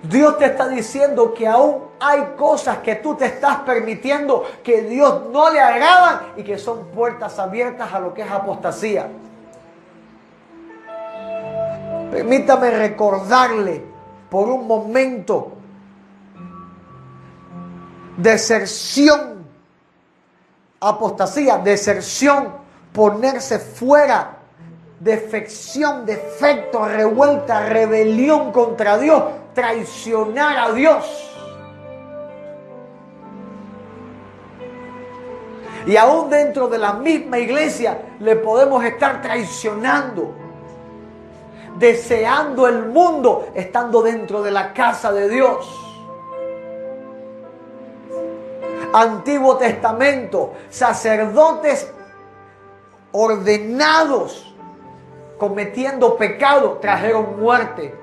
Dios te está diciendo que aún hay cosas que tú te estás permitiendo que Dios no le agradan y que son puertas abiertas a lo que es apostasía. Permítame recordarle por un momento: deserción, apostasía, deserción, ponerse fuera, defección, defecto, revuelta, rebelión contra Dios, traicionar a Dios. Y aún dentro de la misma iglesia le podemos estar traicionando, deseando el mundo, estando dentro de la casa de Dios. Antiguo Testamento, sacerdotes ordenados, cometiendo pecado, trajeron muerte.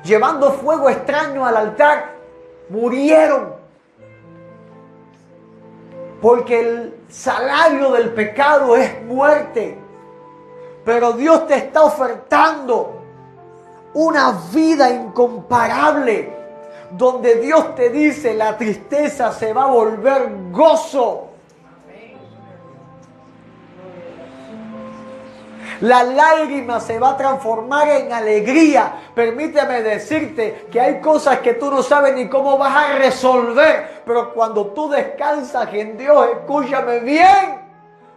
Llevando fuego extraño al altar, murieron. Porque el salario del pecado es muerte. Pero Dios te está ofertando una vida incomparable, donde Dios te dice: la tristeza se va a volver gozo. La lágrima se va a transformar en alegría. Permíteme decirte que hay cosas que tú no sabes ni cómo vas a resolver. Pero cuando tú descansas en Dios, escúchame bien.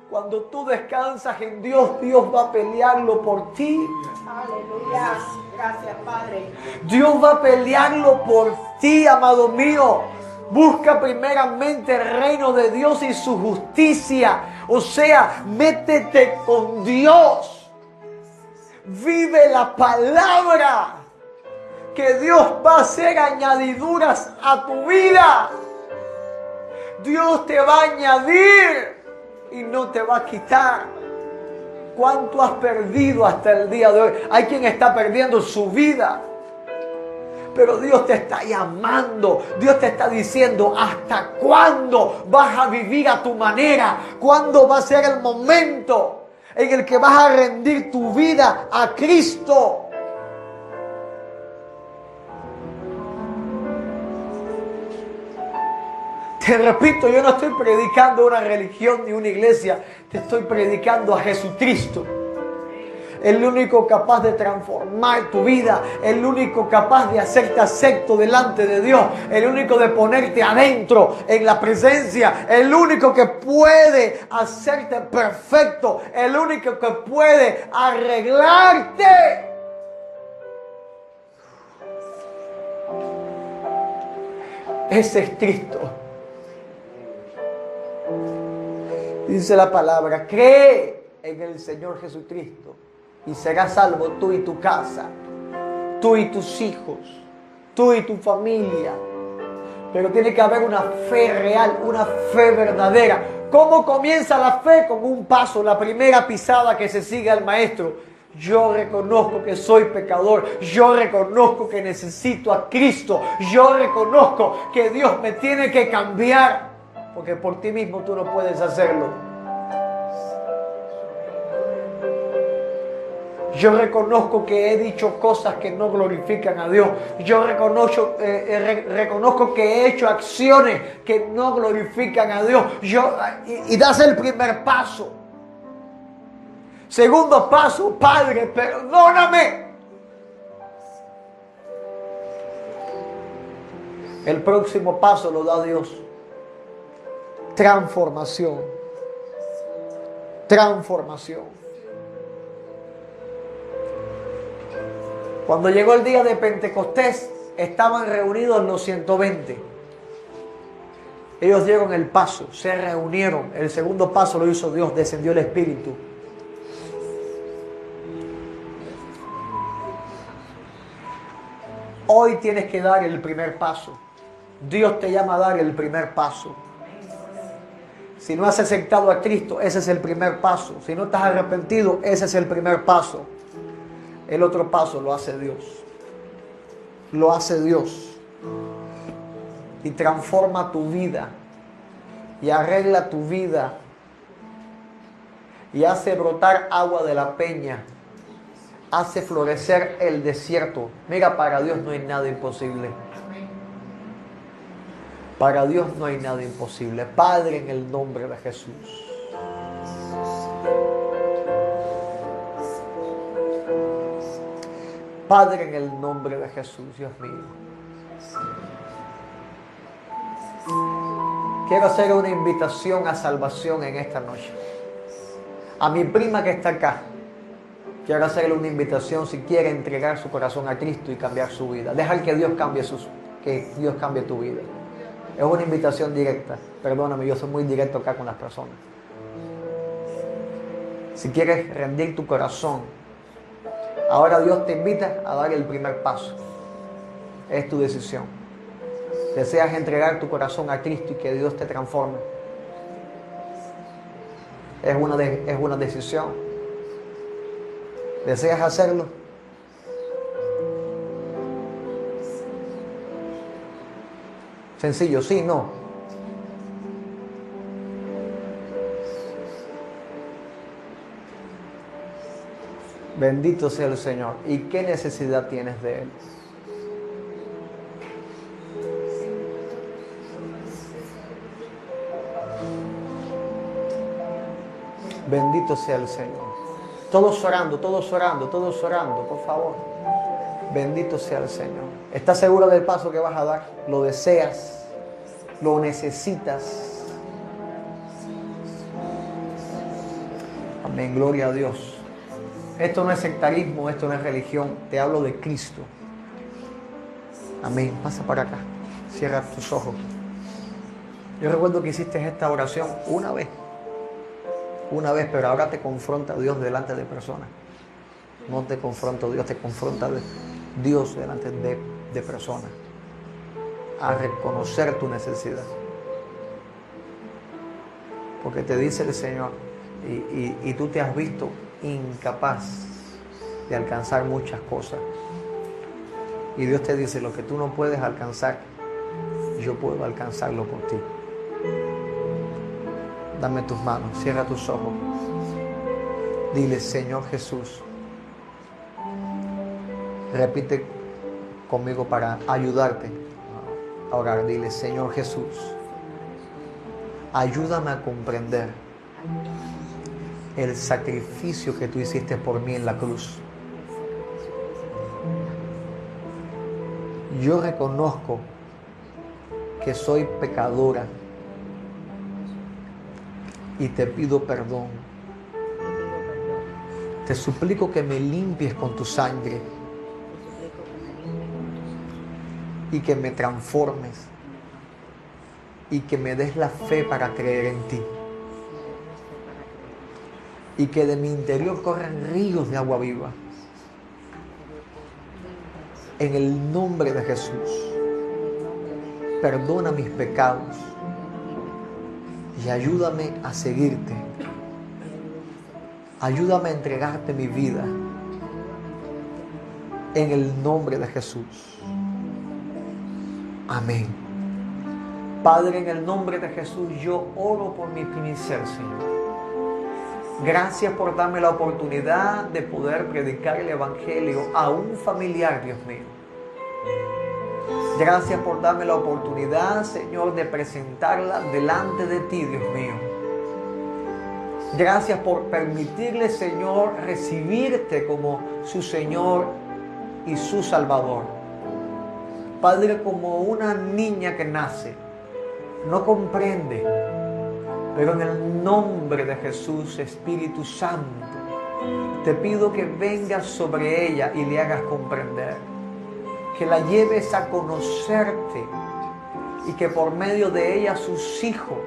Cuando tú descansas en Dios, Dios va a pelearlo por ti. Aleluya. Gracias, Padre. Dios va a pelearlo por ti, amado mío. Busca primeramente el reino de Dios y su justicia. O sea, métete con Dios. Vive la palabra. Que Dios va a hacer añadiduras a tu vida. Dios te va a añadir y no te va a quitar. ¿Cuánto has perdido hasta el día de hoy? Hay quien está perdiendo su vida. Pero Dios te está llamando. Dios te está diciendo, ¿hasta cuándo vas a vivir a tu manera? ¿Cuándo va a ser el momento en el que vas a rendir tu vida a Cristo? Te repito, yo no estoy predicando una religión ni una iglesia. Te estoy predicando a Jesucristo. El único capaz de transformar tu vida. El único capaz de hacerte acepto delante de Dios. El único de ponerte adentro en la presencia. El único que puede hacerte perfecto. El único que puede arreglarte. Ese es Cristo. Dice la palabra, cree en el Señor Jesucristo y serás salvo tú y tu casa, tú y tus hijos, tú y tu familia. Pero tiene que haber una fe real, una fe verdadera. ¿Cómo comienza la fe? Con un paso, la primera pisada que se sigue al maestro. Yo reconozco que soy pecador. Yo reconozco que necesito a Cristo. Yo reconozco que Dios me tiene que cambiar. Porque por ti mismo tú no puedes hacerlo. Yo reconozco que he dicho cosas que no glorifican a Dios. Yo reconozco que he hecho acciones que no glorifican a Dios. Y das el primer paso. Segundo paso, Padre, perdóname. El próximo paso lo da Dios. Transformación. Transformación. Cuando llegó el día de Pentecostés, estaban reunidos los 120. Ellos dieron el paso, se reunieron. El segundo paso lo hizo Dios, descendió el Espíritu. Hoy tienes que dar el primer paso. Dios te llama a dar el primer paso. Si no has aceptado a Cristo, ese es el primer paso. Si no estás arrepentido, ese es el primer paso. El otro paso lo hace Dios. Lo hace Dios. Y transforma tu vida. Y arregla tu vida. Y hace brotar agua de la peña. Hace florecer el desierto. Mira, para Dios no hay nada imposible. Para Dios no hay nada imposible. Padre, en el nombre de Jesús. Padre, en el nombre de Jesús, Dios mío. Quiero hacer una invitación a salvación en esta noche. A mi prima que está acá. Quiero hacerle una invitación si quiere entregar su corazón a Cristo y cambiar su vida. Dejar que Dios cambie tu vida. Es una invitación directa. Perdóname, yo soy muy directo acá con las personas. Si quieres rendir tu corazón, ahora Dios te invita a dar el primer paso. Es tu decisión. Deseas entregar tu corazón a Cristo y que Dios te transforme. Es una decisión. ¿Deseas hacerlo? Sencillo, sí, no. Bendito sea el Señor. ¿Y qué necesidad tienes de Él? Bendito sea el Señor. Todos orando, por favor. Bendito sea el Señor. ¿Estás seguro del paso que vas a dar? ¿Lo deseas? ¿Lo necesitas? Amén, gloria a Dios. Esto no es sectarismo, esto no es religión. Te hablo de Cristo. Amén. Pasa para acá. Cierra tus ojos. Yo recuerdo que hiciste esta oración una vez, pero ahora te confronta Dios delante de personas. No te confronta Dios, te confronta Dios delante de personas. A reconocer tu necesidad. Porque te dice el Señor, y tú te has visto incapaz de alcanzar muchas cosas. Y Dios te dice, lo que tú no puedes alcanzar, yo puedo alcanzarlo por ti. Dame tus manos, cierra tus ojos. Dile, Señor Jesús. Repite conmigo para ayudarte a orar. Dile, Señor Jesús, ayúdame a comprender el sacrificio que tú hiciste por mí en la cruz. Yo reconozco que soy pecadora y te pido perdón. Te suplico que me limpies con tu sangre y que me transformes y que me des la fe para creer en ti y que de mi interior corran ríos de agua viva. En el nombre de Jesús, perdona mis pecados y ayúdame a seguirte. Ayúdame a entregarte mi vida. En el nombre de Jesús. Amén. Padre, en el nombre de Jesús, yo oro por mi ser, Señor. Gracias por darme la oportunidad de poder predicar el Evangelio a un familiar, Dios mío. Gracias por darme la oportunidad, Señor, de presentarla delante de ti, Dios mío. Gracias por permitirle, Señor, recibirte como su Señor y su Salvador. Padre, como una niña que nace, no comprende, pero en el nombre de Jesús, Espíritu Santo, te pido que vengas sobre ella y le hagas comprender, que la lleves a conocerte y que por medio de ella sus hijos,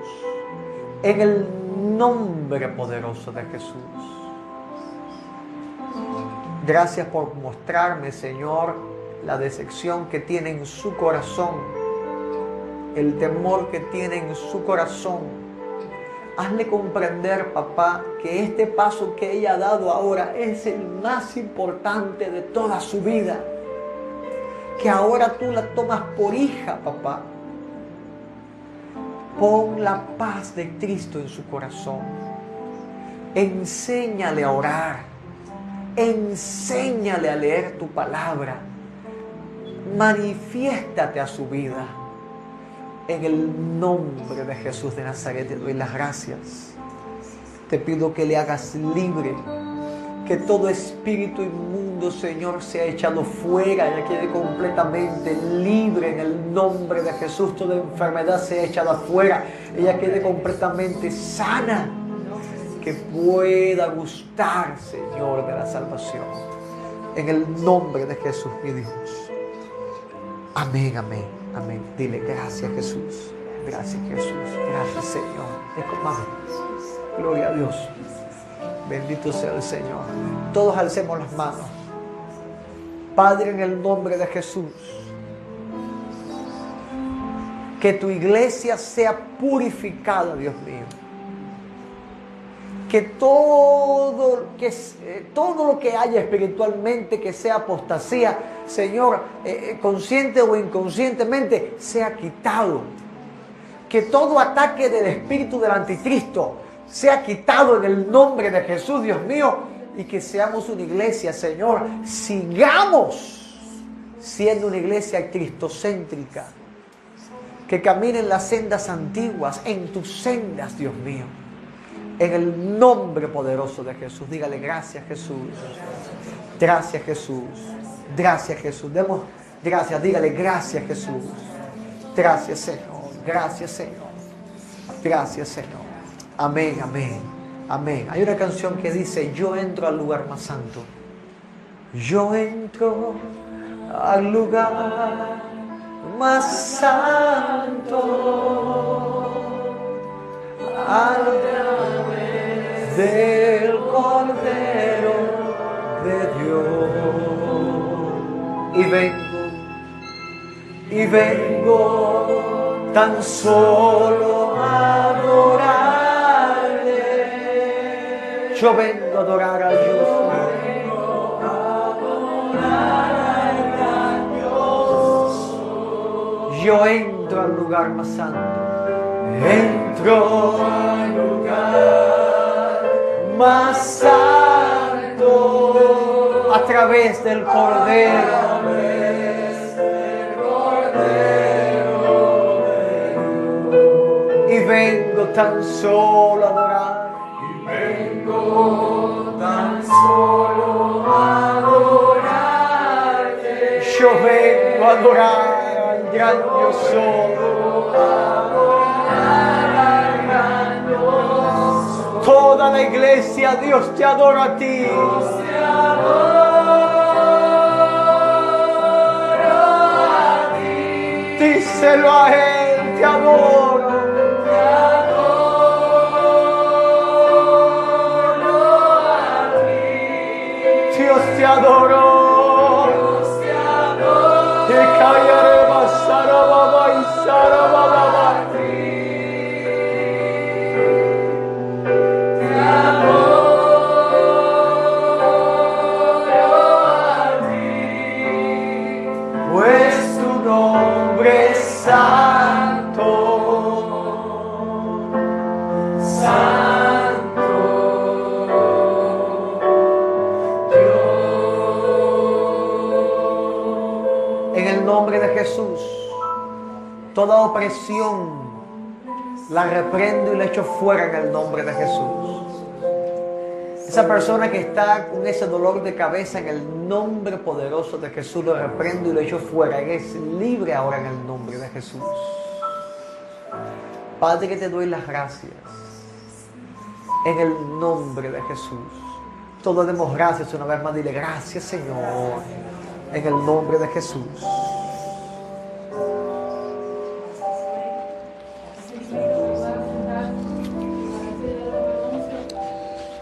en el nombre poderoso de Jesús. Gracias por mostrarme, Señor, la decepción que tiene en su corazón, el temor que tiene en su corazón. Hazle comprender, papá, que este paso que ella ha dado ahora es el más importante de toda su vida. Que ahora tú la tomas por hija, papá. Pon la paz de Cristo en su corazón. Enséñale a orar. Enséñale a leer tu palabra. Manifiéstate a su vida. En el nombre de Jesús de Nazaret te doy las gracias. Te pido que le hagas libre. Que todo espíritu inmundo, Señor, sea echado fuera. Ella quede completamente libre en el nombre de Jesús. Toda enfermedad sea echada fuera. Ella quede completamente sana. Que pueda gustar, Señor, de la salvación. En el nombre de Jesús, mi Dios. Amén, amén, amén. Dile gracias, Jesús. Gracias, Jesús. Gracias, Señor. Mami. Gloria a Dios. Bendito sea el Señor. Todos alcemos las manos. Padre, en el nombre de Jesús, que tu iglesia sea purificada, Dios mío. Que todo lo que haya espiritualmente que sea apostasía, Señor, consciente o inconscientemente, sea quitado. Que todo ataque del espíritu del anticristo sea quitado en el nombre de Jesús, Dios mío, y que seamos una iglesia, Señor, sigamos siendo una iglesia cristocéntrica, que camine en las sendas antiguas, en tus sendas, Dios mío. En el nombre poderoso de Jesús. Dígale gracias, Jesús. Gracias, Jesús. Gracias, Jesús. Demos gracias. Dígale gracias, Jesús. Gracias, Señor. Gracias, Señor. Gracias, Señor. Amén, amén. Amén. Hay una canción que dice: yo entro al lugar más santo. Yo entro al lugar más santo. A través del Cordero de Dios. Y vengo tan solo a adorarle. Yo vengo a adorar a Dios. Yo entro al lugar más santo. Entro al lugar más santo a través del Cordero. Y vengo tan solo a adorar. Y vengo tan solo a adorarte. Yo vengo a adorar al gran yo soy. Toda la iglesia, Dios te adora a ti. Dios te adora a ti. Díselo a Él, te adoro. Te adoro a ti. Dios te adoró. Dios te adora. Te callaré basarababa y sarababa a ti. Santo, Santo, Dios. En el nombre de Jesús, toda opresión la reprendo y la echo fuera en el nombre de Jesús. Esa persona que está con ese dolor de cabeza, en el nombre poderoso de Jesús, lo reprendo y lo echo fuera. Eres libre ahora en el nombre de Jesús. Padre, que te doy las gracias. En el nombre de Jesús. Todos demos gracias una vez más. Dile gracias, Señor. En el nombre de Jesús.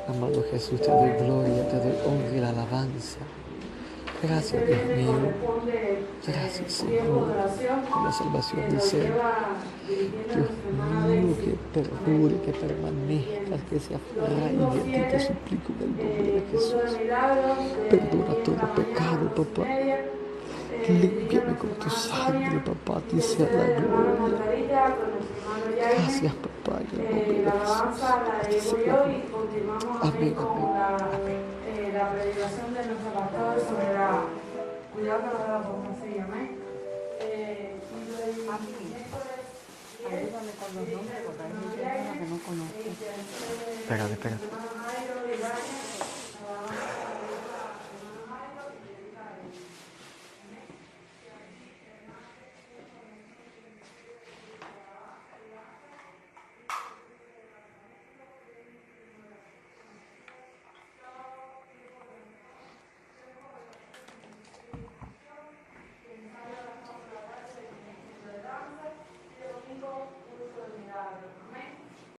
Amado Jesús, te doy gloria, te doy honra y la alabanza. Gracias, Dios mío. Gracias, Señor, por la salvación del ser. Dios mío, que perdure, que permanezca, que se arraigue a ti, te suplico en el nombre de Jesús. Perdona todo pecado, papá. Límpiame con tu sangre, papá. A ti sea la gloria. Gracias, papá, en el nombre de Jesús. Amén, amén, amén. La predicación de nuestro pastor sobre la cuidado con la pornografía, amén. Ayúdame con los nombres porque hay gente que no conozco. Espérate.